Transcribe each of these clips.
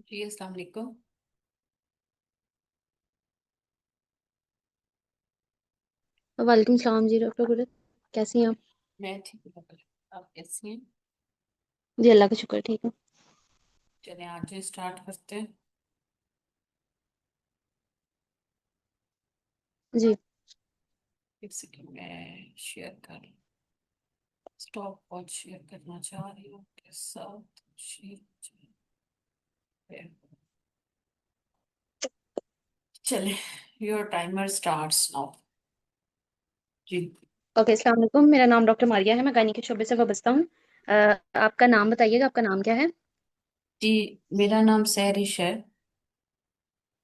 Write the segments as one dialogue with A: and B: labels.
A: जी अस्सलाम वालेकुम।
B: वालेकुम सलाम जी डॉक्टर गुरत। कैसी हैं आप?
A: मैं ठीक हूँ डॉक्टर। आप कैसी हैं?
B: जी अल्लाह का शुक्र ठीक है।
A: चलिए आज से स्टार्ट करते हैं।
B: जी।
A: एक सेकंड में शेयर कर स्टॉप वॉच शेयर करना चाह रही हूँ आपके साथ। शेयर चले। Your timer starts now. जी।
B: ओके अस्सलाम वालेकुम, मेरा नाम डॉक्टर मारिया है, मैं गायनी के शोबे से वाबस्ता हूँ। आपका नाम बताइएगा, आपका नाम क्या है?
A: जी मेरा नाम सहरिश है।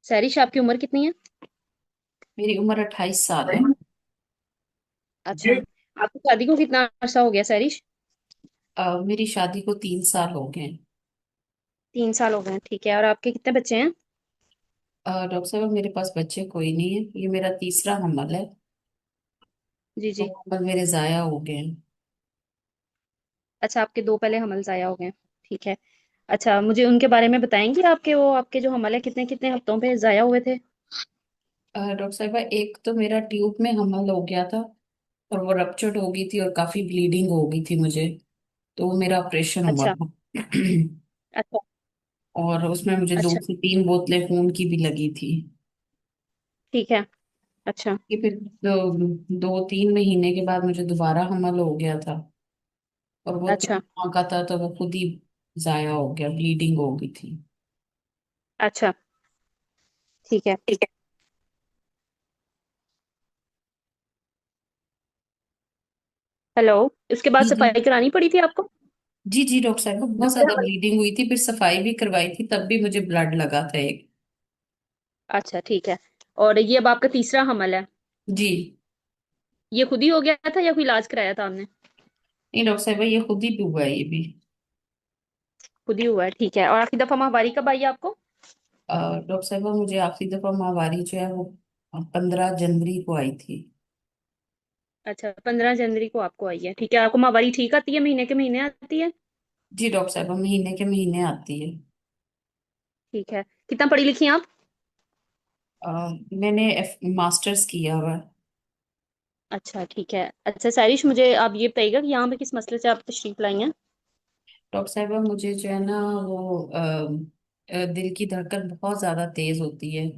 B: सैरिश, आपकी उम्र कितनी है?
A: मेरी उम्र 28 साल है।
B: अच्छा। आपकी शादी को कितना अर्सा हो गया सैरिश?
A: मेरी शादी को 3 साल हो गए हैं।
B: 3 साल हो गए हैं, ठीक है। और आपके कितने बच्चे हैं?
A: डॉक्टर साहब मेरे पास बच्चे कोई नहीं है, ये मेरा तीसरा हमल है।
B: जी
A: तो
B: जी।
A: हमल मेरे जाया हो गए हैं।
B: अच्छा, आपके दो पहले हमल ज़ाया हो गए हैं, ठीक है। अच्छा, मुझे उनके बारे में बताएंगे, आपके जो हमल है कितने कितने हफ्तों पे ज़ाया हुए थे?
A: डॉक्टर साहब एक तो मेरा ट्यूब में हमल हो गया था और वो रप्चर्ड हो गई थी और काफी ब्लीडिंग हो गई थी मुझे। तो वो मेरा ऑपरेशन हुआ
B: अच्छा।
A: था।
B: अच्छा।
A: और उसमें मुझे दो
B: अच्छा।
A: से तीन बोतलें खून की भी लगी थी।
B: ठीक है। अच्छा।
A: कि फिर 2-3 महीने के बाद मुझे दोबारा हमल हो गया था। और वो
B: अच्छा।
A: 3 माह का था तो वो खुद ही जाया हो गया, ब्लीडिंग हो गई थी।
B: अच्छा। ठीक है।
A: ठीक है।
B: हेलो। इसके बाद
A: जी जी।
B: सफाई करानी पड़ी थी आपको?
A: जी जी डॉक्टर साहब को बहुत
B: दूसरे
A: ज्यादा
B: हवाले।
A: ब्लीडिंग हुई थी, फिर सफाई भी करवाई थी, तब भी मुझे ब्लड लगा था एक।
B: अच्छा, ठीक है। और ये अब आपका तीसरा हमल है?
A: जी।
B: ये खुद ही हो गया था या कोई इलाज कराया था आपने?
A: नहीं डॉक्टर साहब ये खुद ही भी हुआ है ये भी।
B: खुद ही हुआ है, ठीक है। और आखिरी दफा माहवारी कब आई है आपको?
A: डॉक्टर साहब मुझे आखिरी दफा माहवारी जो है वो 15 जनवरी को आई थी।
B: अच्छा, 15 जनवरी को आपको आई है, ठीक है। आपको माहवारी ठीक आती है, महीने के महीने आती है?
A: जी डॉक्टर साहब महीने के महीने आती है।
B: ठीक है। कितना पढ़ी लिखी हैं आप?
A: मैंने मास्टर्स किया हुआ है।
B: अच्छा, ठीक है। अच्छा सारिश, मुझे आप ये बताइएगा कि यहाँ पे किस मसले से आप तशरीफ लाई हैं?
A: डॉक्टर साहब मुझे जो है ना वो दिल की धड़कन बहुत ज्यादा तेज होती है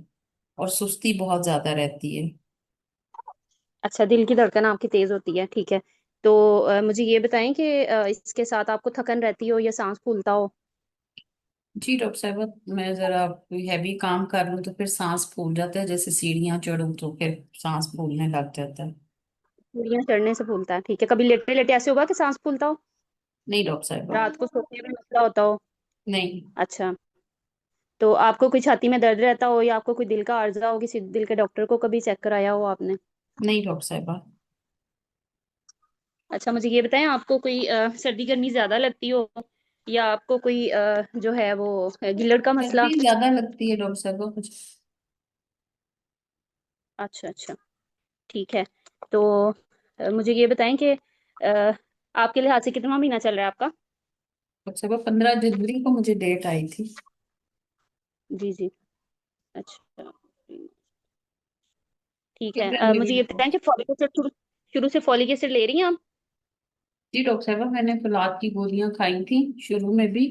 A: और सुस्ती बहुत ज्यादा रहती है।
B: अच्छा, दिल की धड़कन आपकी तेज होती है, ठीक है। तो मुझे ये बताएं कि इसके साथ आपको थकन रहती हो या सांस फूलता हो?
A: जी डॉक्टर साहब मैं जरा हैवी काम कर लूँ तो फिर सांस फूल जाता है, जैसे सीढ़ियाँ चढ़ूँ तो फिर सांस फूलने लग जाता है।
B: सीढ़ियाँ चढ़ने से फूलता है, ठीक है। कभी लेटे लेटे ऐसे होगा कि सांस फूलता हो?
A: नहीं डॉक्टर साहब।
B: रात को सोते में मसला होता हो?
A: नहीं।
B: अच्छा। तो आपको कोई छाती में दर्द रहता हो या आपको कोई दिल का आर्जा हो, किसी दिल के डॉक्टर को कभी चेक कराया हो आपने?
A: नहीं डॉक्टर साहब।
B: अच्छा, मुझे ये बताएं, आपको कोई सर्दी गर्मी ज्यादा लगती हो या आपको कोई जो है वो गिल्लड़ का मसला?
A: सर्दी ज्यादा लगती है डॉक्टर साहब कुछ।
B: अच्छा अच्छा, ठीक है। तो मुझे ये बताएं कि आपके लिहाज से कितना महीना चल रहा है आपका?
A: डॉक्टर साहब 15 जनवरी को मुझे डेट आई थी।
B: जी जी। अच्छा, ठीक है।
A: कितने
B: मुझे ये बताएं कि फॉलिक एसिड शुरू शुरू से फॉलिक एसिड ले रही हैं आप?
A: जी डॉक्टर साहब मैंने फुलाद की गोलियां खाई थी शुरू में भी,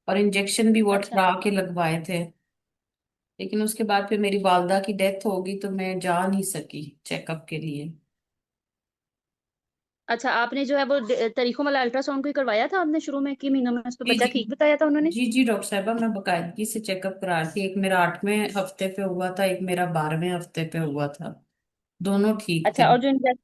A: और इंजेक्शन भी वो
B: अच्छा।
A: 18 के लगवाए थे। लेकिन उसके बाद फिर मेरी वालदा की डेथ हो गई तो मैं जा नहीं सकी चेकअप के लिए।
B: अच्छा, आपने जो है वो तरीकों वाला अल्ट्रासाउंड कोई करवाया था आपने शुरू में, कि महीनों में उस पर
A: जी
B: बच्चा
A: जी।
B: ठीक बताया था उन्होंने?
A: जी जी डॉक्टर साहब मैं बकायदगी से चेकअप करा रही थी, एक मेरा 8वें हफ्ते पे हुआ था, एक मेरा 12वें हफ्ते पे हुआ था। दोनों ठीक थे।
B: अच्छा, और जो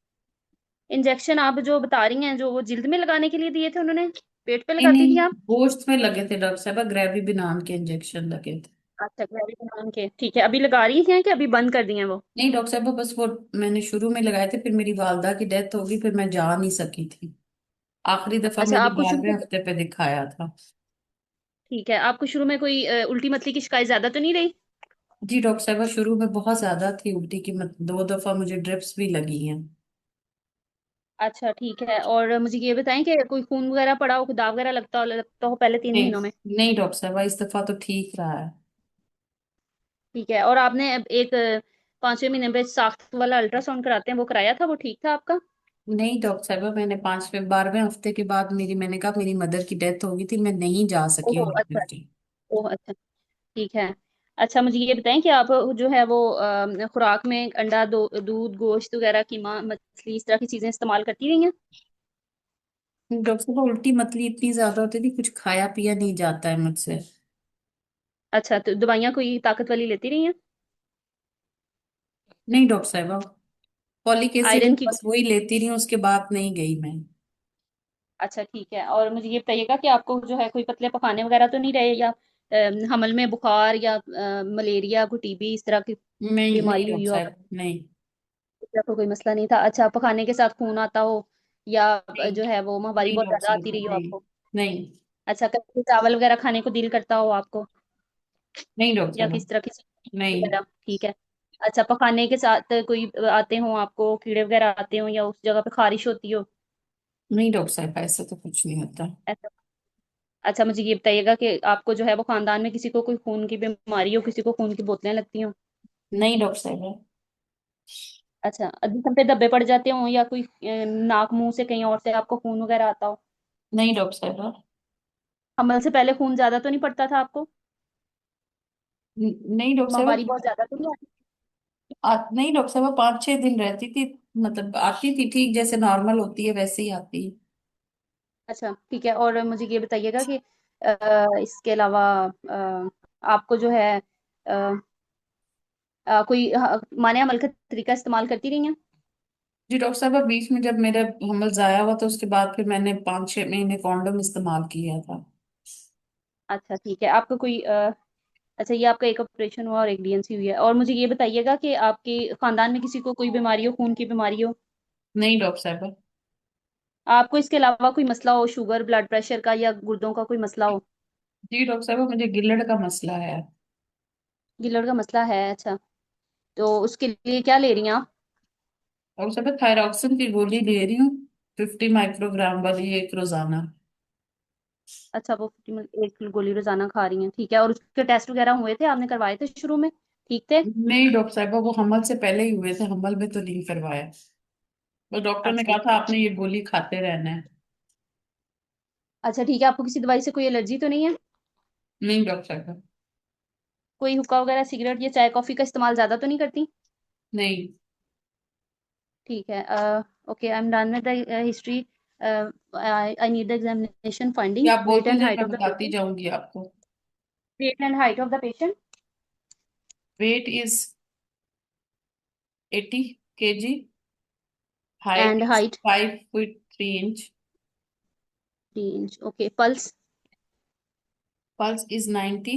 B: इंजेक्शन आप जो बता रही हैं, जो वो जिल्द में लगाने के लिए दिए थे उन्होंने, पेट पे
A: नहीं
B: लगाती
A: नहीं,
B: थी आप?
A: गोश्त में लगे थे डॉक्टर साहब, ग्रेविबिनान के इंजेक्शन लगे थे।
B: अच्छा, ग्लूटामिन के, ठीक है। अभी लगा रही हैं कि अभी बंद कर दिए हैं वो?
A: नहीं डॉक्टर साहब बस वो मैंने शुरू में लगाए थे, फिर मेरी वालदा की डेथ हो गई, फिर मैं जा नहीं सकी थी। आखिरी दफा
B: अच्छा,
A: मैंने
B: आपको शुरू
A: 12वें
B: में,
A: हफ्ते पे दिखाया था।
B: ठीक है, आपको शुरू में कोई उल्टी मतली की शिकायत ज्यादा तो नहीं रही?
A: जी डॉक्टर साहब शुरू में बहुत ज्यादा थी उल्टी की, 2 दफा मुझे ड्रिप्स भी लगी हैं।
B: अच्छा ठीक है, और मुझे ये बताएं कि कोई खून वगैरह पड़ा हो, दाग वगैरह लगता हो पहले 3 महीनों में?
A: नहीं नहीं डॉक्टर साहब, इस दफा तो ठीक रहा है।
B: ठीक है, और आपने अब एक 5वें महीने पे साख्त वाला अल्ट्रासाउंड कराते हैं, वो कराया था, वो ठीक था आपका?
A: नहीं डॉक्टर साहब, मैंने 5वें 12वें हफ्ते के बाद मेरी कहा मेरी मदर की डेथ हो गई थी, मैं नहीं जा सकी
B: ओह अच्छा।
A: हॉस्पिटल।
B: ओह अच्छा। ठीक है। अच्छा मुझे ये बताएं कि आप जो है वो खुराक में अंडा, दूध, गोश्त वगैरह, कीमा, मछली, इस तरह की चीजें इस्तेमाल करती रही हैं?
A: डॉक्टर साहब, उल्टी मतली इतनी ज्यादा होती थी, कुछ खाया पिया नहीं जाता है मुझसे।
B: अच्छा, तो दवाइयाँ कोई ताकत वाली लेती रही हैं?
A: नहीं डॉक्टर साहब, फॉलिक एसिड
B: आयरन की
A: बस वही लेती रही हूँ, उसके बाद नहीं गई मैं।
B: अच्छा ठीक है, और मुझे ये बताइएगा कि आपको जो है कोई पतले पखाने वगैरह तो नहीं रहे, या हमल में बुखार या मलेरिया, कोई टीबी, इस तरह की
A: नहीं नहीं
B: बीमारी हुई
A: डॉक्टर
B: हो आप?
A: साहब, नहीं।
B: इस तरह का कोई मसला नहीं था? अच्छा, पखाने के साथ खून आता हो, या
A: नहीं
B: जो है वो माहवारी
A: नहीं
B: बहुत
A: डॉक्टर
B: ज्यादा आती
A: साहब,
B: रही हो
A: नहीं।
B: आपको?
A: नहीं
B: अच्छा, कभी चावल वगैरह खाने को दिल करता हो आपको,
A: नहीं डॉक्टर
B: या
A: साहब,
B: किस तरह की
A: नहीं।
B: वगैरह? ठीक है। अच्छा, पखाने के साथ कोई आते हो आपको, कीड़े वगैरह आते हो, या उस जगह पे खारिश होती हो?
A: नहीं डॉक्टर साहब, ऐसा तो कुछ नहीं होता।
B: ऐसा? अच्छा मुझे ये बताइएगा कि आपको जो है वो खानदान में किसी को कोई खून की बीमारी हो, किसी को खून की बोतलें लगती हो?
A: नहीं डॉक्टर साहब।
B: अच्छा, जिसम पे धब्बे पड़ जाते हो, या कोई नाक मुंह से कहीं और से आपको खून वगैरह आता हो?
A: नहीं डॉक्टर साहब।
B: हमल से पहले खून ज्यादा तो नहीं पड़ता था आपको?
A: नहीं डॉक्टर
B: माहवारी
A: साहब।
B: बहुत ज्यादा तो नहीं आती?
A: नहीं डॉक्टर साहब, 5 6 दिन रहती थी। मतलब आती थी ठीक, जैसे नॉर्मल होती है वैसे ही आती है।
B: अच्छा ठीक है, और मुझे ये बताइएगा कि इसके अलावा आपको जो है कोई माने अमल का तरीका इस्तेमाल करती रही हैं?
A: जी डॉक्टर साहब, बीच में जब मेरा हमल जाया हुआ तो उसके बाद फिर मैंने 5 6 महीने कॉन्डोम इस्तेमाल किया था।
B: अच्छा ठीक है, आपका कोई अच्छा, ये आपका एक ऑपरेशन हुआ और एक डीएनसी हुई है, और मुझे ये बताइएगा कि आपके खानदान में किसी को कोई बीमारी हो, खून की बीमारी हो?
A: नहीं डॉक्टर साहब।
B: आपको इसके अलावा कोई मसला हो, शुगर, ब्लड प्रेशर का, या गुर्दों का कोई मसला हो?
A: जी डॉक्टर साहब, मुझे गिल्लड़ का मसला है।
B: गिलर का मसला है? अच्छा, तो उसके लिए क्या ले रही हैं आप?
A: और सब थायरॉक्सिन की गोली ले रही हूँ, 50 माइक्रोग्राम वाली, एक रोजाना।
B: अच्छा, वो एक गोली रोजाना खा रही हैं, ठीक है, और उसके टेस्ट वगैरह हुए थे, आपने करवाए थे शुरू में, ठीक थे?
A: नहीं डॉक्टर साहब, वो हमल से पहले ही हुए थे, हमल में तो नहीं करवाया। तो डॉक्टर ने
B: अच्छा।
A: कहा था आपने ये गोली खाते रहना है।
B: अच्छा ठीक है, आपको किसी दवाई से कोई एलर्जी तो नहीं है?
A: नहीं डॉक्टर साहब।
B: कोई हुक्का वगैरह, सिगरेट या चाय कॉफी का इस्तेमाल ज्यादा तो नहीं करती?
A: नहीं।
B: ठीक है। Okay, I am done with the history. I need the examination
A: ये
B: फाइंडिंग,
A: आप
B: वेट
A: बोलते
B: एंड
A: जाए,
B: हाइट
A: मैं
B: ऑफ द
A: बताती
B: पेशेंट।
A: जाऊंगी आपको।
B: Weight and height of the patient.
A: Weight is 80 kg। Height
B: and
A: is
B: height?
A: 5 feet 3 inch.
B: 3 inch. Okay, pulse?
A: Pulse is 90।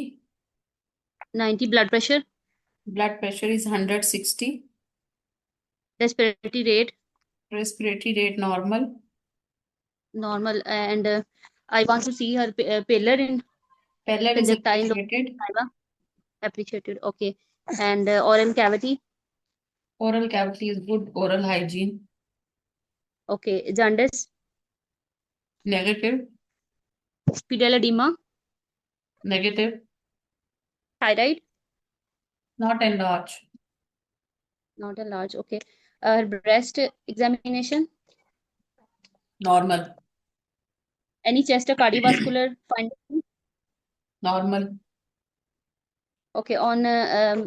B: 90। Blood pressure?
A: Blood pressure is 160।
B: Respiratory rate?
A: Respiratory rate normal.
B: Normal. And I want to see her pallor in
A: palate is
B: conjunctival
A: appreciated.
B: appreciated. Okay, and oral cavity?
A: Oral cavity is good, oral hygiene.
B: Okay, jaundice?
A: Negative.
B: Fetal edema?
A: Negative.
B: Thyroid?
A: Not enlarge.
B: Not a large. Okay. Breast examination?
A: Normal.
B: Any chest or cardiovascular finding?
A: Normal.
B: Okay, on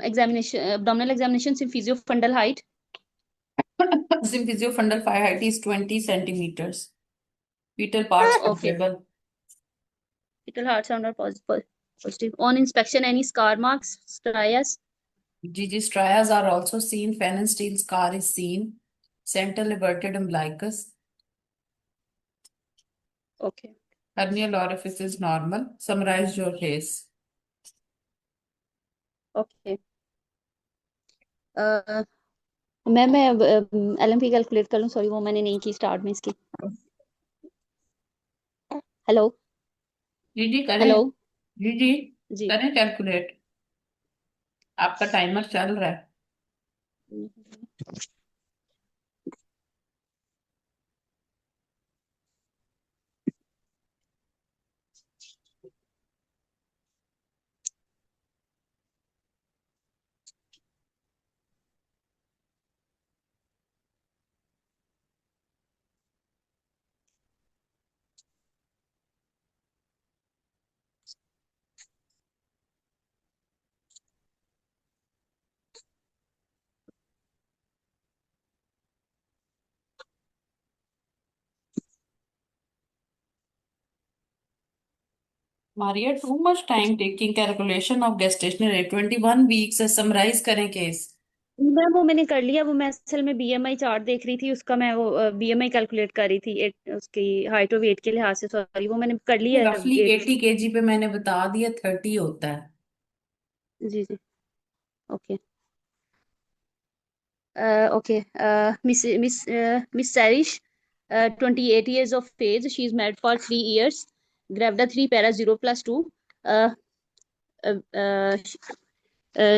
B: examination, abdominal examination, symphysial fundal height?
A: Symphysial fundal height is 20 centimeters. Fetal parts
B: Okay,
A: visible.
B: fetal heart sound are positive. On inspection, any scar marks, striatus?
A: GG strias are also seen. Phalanstein scar is seen. Central everted umbilicus.
B: Okay.
A: Hernial orifice is normal. Summarize your case.
B: Okay. Uh, मैं LMP calculate कर लूँ, sorry वो मैंने नहीं की start में इसकी। Hello?
A: जीजी
B: हेलो?
A: करें। जीजी
B: जी।
A: करें कैलकुलेट। आपका टाइमर चल रहा है। Maria, too much time taking calculation of gestational age, 21 weeks. Summarise करें केस।
B: मैम वो मैंने कर लिया, वो मैं असल में बीएमआई चार्ट देख रही थी उसका, मैं वो बीएमआई कैलकुलेट कर रही थी उसकी हाइट और वेट के लिहाज से, सॉरी वो मैंने कर लिया है
A: रफली
B: वेट।
A: 80 kg पे मैंने बता दिया 30 होता है।
B: जी जी। ओके। ओके। मिस सैरिश, 28 years of age, she is married for 3 years, gravida 3 para 0 plus 2, uh, uh,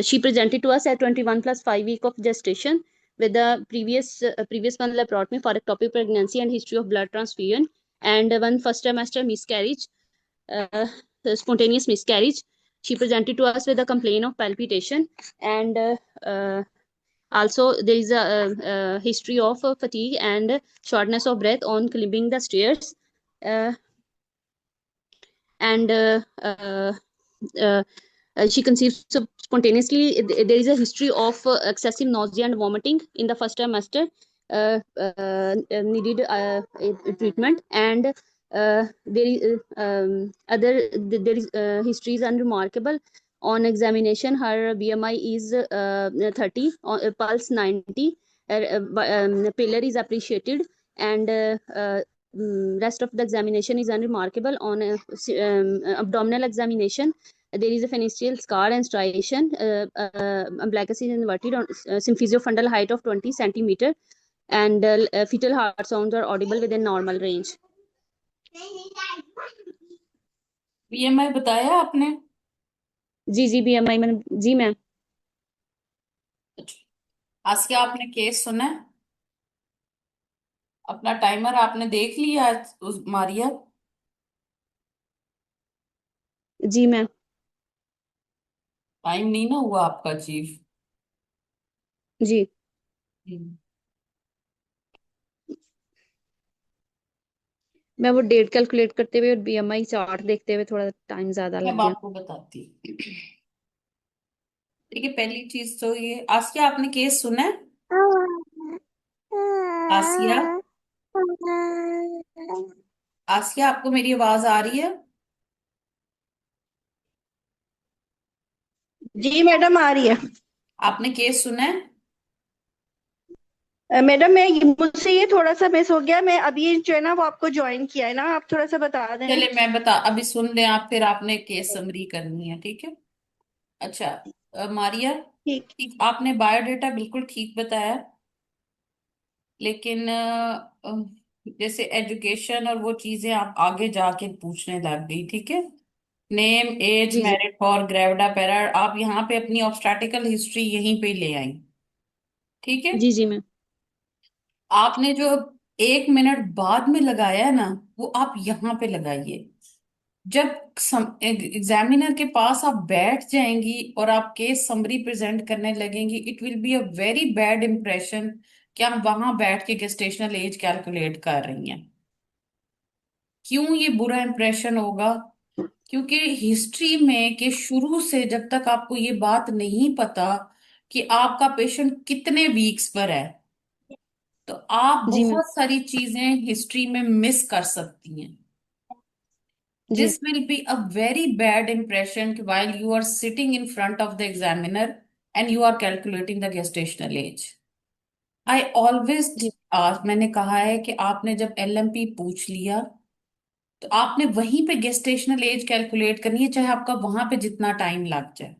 B: she presented to us at 21 plus 5 week of gestation with the previous one laparoscopy for ectopic pregnancy and history of blood transfusion, and one first trimester miscarriage, uh, spontaneous miscarriage. She presented to us with a complaint of palpitation, and also there is a history of fatigue and shortness of breath on climbing the stairs. And uh, she conceived spontaneously. There is a history of excessive nausea and vomiting in the first trimester. Needed a treatment, and there is there is history is unremarkable. On examination, her BMI is 30, pulse 90, pillar is appreciated, and rest of the examination is unremarkable. On abdominal examination, there is a phalangeal scar and striation. Umbilicus is inverted on symphysiofundal height of 20 centimeter, and fetal heart sounds are audible within normal range.
A: BMI बताया आपने?
B: जी जी, BMI मैंने, जी ma'am.
A: आसिया, आपने case सुना है? अपना timer आपने देख लिया उस मारिया?
B: जी मैम।
A: टाइम नहीं ना हुआ आपका चीफ?
B: जी।
A: हम्म।
B: मैं वो डेट कैलकुलेट करते हुए और बीएमआई चार्ट देखते हुए थोड़ा टाइम ज्यादा
A: मैं
B: लग
A: अब
B: गया।
A: आपको बताती। देखिए, पहली चीज तो ये, आसिया आपने केस सुना है? आसिया, आसिया आपको मेरी आवाज आ रही है?
C: जी मैडम आ रही है।
A: आपने केस सुना है?
C: मैडम मैं मुझसे ये थोड़ा सा मिस हो गया, मैं अभी जो है ना वो आपको ज्वाइन किया है ना, आप थोड़ा सा बता दें।
A: चले मैं बता, अभी सुन लें आप, फिर आपने केस समरी करनी है, ठीक है? अच्छा। मारिया,
C: ठीक।
A: ठीक, आपने बायोडेटा बिल्कुल ठीक बताया। लेकिन जैसे एजुकेशन और वो चीजें आप आगे जाके पूछने लग गई, ठीक है? नेम, एज,
B: जी जी।
A: मैरिड फॉर, ग्रेविडा पेरा, आप यहाँ पे अपनी ऑब्स्टैटिकल हिस्ट्री यहीं पे ले आई, ठीक है?
B: जी जी मैम।
A: आपने जो 1 मिनट बाद में लगाया है ना, वो आप यहाँ पे लगाइए। जब एग्जामिनर के पास आप बैठ जाएंगी और आप केस समरी प्रेजेंट करने लगेंगी, it will be a very bad impression कि आप वहां बैठ के गेस्टेशनल एज कैलकुलेट कर रही हैं। क्यों ये बुरा इंप्रेशन होगा? क्योंकि हिस्ट्री में के शुरू से जब तक आपको ये बात नहीं पता कि आपका पेशेंट कितने वीक्स पर है, तो आप
B: जी मैम।
A: बहुत सारी चीजें हिस्ट्री में मिस कर सकती हैं।
B: जी
A: This will be a very bad impression while you are sitting in front of the examiner and you are calculating the gestational age. I always
B: जी।
A: मैंने कहा है कि आपने जब एलएमपी पूछ लिया, तो आपने वहीं पे गेस्टेशनल एज कैलकुलेट करनी है, चाहे आपका वहां पे जितना टाइम लग जाए।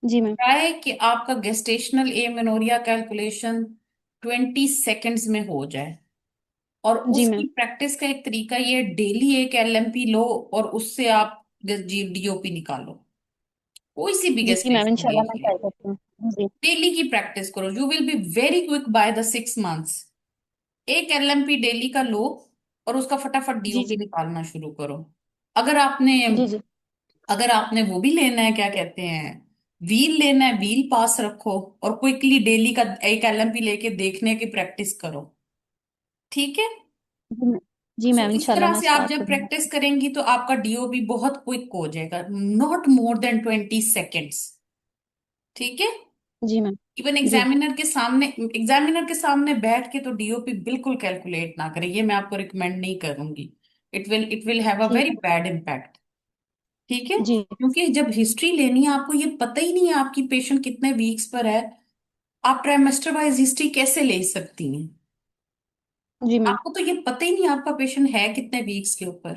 B: जी मैम।
A: चाहे कि आपका गेस्टेशनल ए मेनोरिया कैलकुलेशन 20 सेकेंड्स में हो जाए। और
B: जी मैम।
A: उसकी प्रैक्टिस का एक तरीका ये, डेली एक एलएमपी लो और उससे आप डीओपी निकालो, कोई सी भी
B: जी मैम,
A: गेस्टेशनल
B: इंशाल्लाह
A: एज
B: मैं
A: ले।
B: ट्राई करती हूँ। जी।
A: डेली की प्रैक्टिस करो, you will be very quick by the 6 months. एक एलएमपी डेली का लो और उसका फटाफट
B: जी
A: डीओपी
B: जी।
A: निकालना शुरू करो। अगर आपने
B: जी जी।
A: अगर आपने वो भी लेना है, क्या कहते हैं, व्हील लेना है, व्हील पास रखो और क्विकली डेली का एक एलएमपी लेके देखने की प्रैक्टिस करो, ठीक है?
B: जी मैम। जी
A: सो
B: मैम,
A: इस
B: इंशाल्लाह
A: तरह
B: मैं
A: से आप
B: स्टार्ट
A: जब
B: करूंगी।
A: प्रैक्टिस करेंगी तो आपका डीओपी बहुत क्विक हो जाएगा, नॉट मोर देन 20 सेकेंड्स, ठीक है?
B: जी मैम।
A: इवन
B: जी।
A: एग्जामिनर के सामने बैठ के तो डीओपी बिल्कुल कैलकुलेट ना करें, ये मैं आपको रिकमेंड नहीं करूंगी। इट विल हैव अ
B: ठीक
A: वेरी
B: है।
A: Bad impact. ठीक है,
B: जी।
A: क्योंकि जब हिस्ट्री लेनी है आपको ये पता ही नहीं है आपकी पेशेंट कितने वीक्स पर है, आप ट्राइमेस्टर वाइज हिस्ट्री कैसे ले सकती हैं?
B: जी मैम।
A: आपको तो ये पता ही नहीं आपका पेशेंट है कितने वीक्स के ऊपर।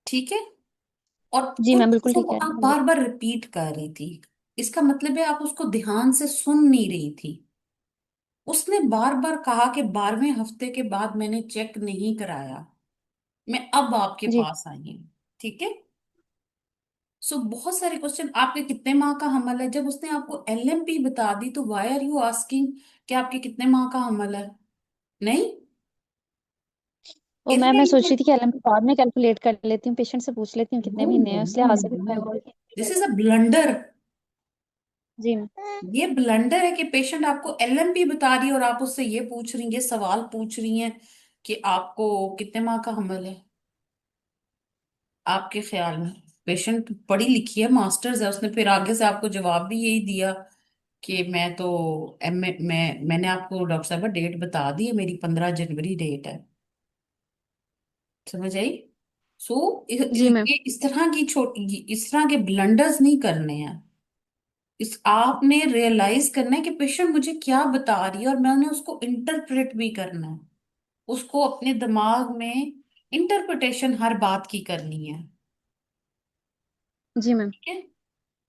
A: ठीक है, और
B: जी
A: उन
B: मैम, बिल्कुल
A: चीजों
B: ठीक
A: को
B: है।
A: आप बार बार रिपीट कर रही थी, इसका मतलब है आप उसको ध्यान से सुन नहीं रही थी। उसने बार बार कहा कि 12वें हफ्ते के बाद मैंने चेक नहीं कराया, मैं अब आपके
B: जी।
A: पास आई हूँ। ठीक है, सो बहुत सारे क्वेश्चन, आपके कितने माह का हमल है, जब उसने आपको एलएमपी बता दी तो वाई आर यू आस्किंग कि आपके कितने माह का हमल है? नहीं,
B: तो मैम मैं सोच रही थी कि
A: इरेलीवेंट।
B: एलएमपी बाद में कैलकुलेट कर लेती हूँ, पेशेंट से पूछ लेती हूँ कितने
A: नो
B: महीने
A: नो
B: हैं,
A: नो
B: इसलिए हाथ
A: नो
B: से भी मैं
A: नो,
B: बोल
A: दिस इज अ ब्लंडर।
B: जी मैम।
A: ये ब्लंडर है कि पेशेंट आपको एलएमपी बता रही है और आप उससे ये पूछ रही हैं, ये सवाल पूछ रही हैं कि आपको कितने माह का हमल है। आपके ख्याल में पेशेंट पढ़ी लिखी है, मास्टर्स है, उसने फिर आगे से आपको जवाब भी यही दिया कि मैं तो मैंने आपको डॉक्टर साहब डेट बता दी है, मेरी 15 जनवरी डेट है। समझ आई? सो
B: जी मैम।
A: ये इस तरह की छोटी, इस तरह के ब्लंडर्स नहीं करने हैं। इस आपने रियलाइज करना है कि पेशेंट मुझे क्या बता रही है और मैंने उसको इंटरप्रेट भी करना है, उसको अपने दिमाग में इंटरप्रिटेशन हर बात की करनी है।
B: जी मैम।
A: ठीक है,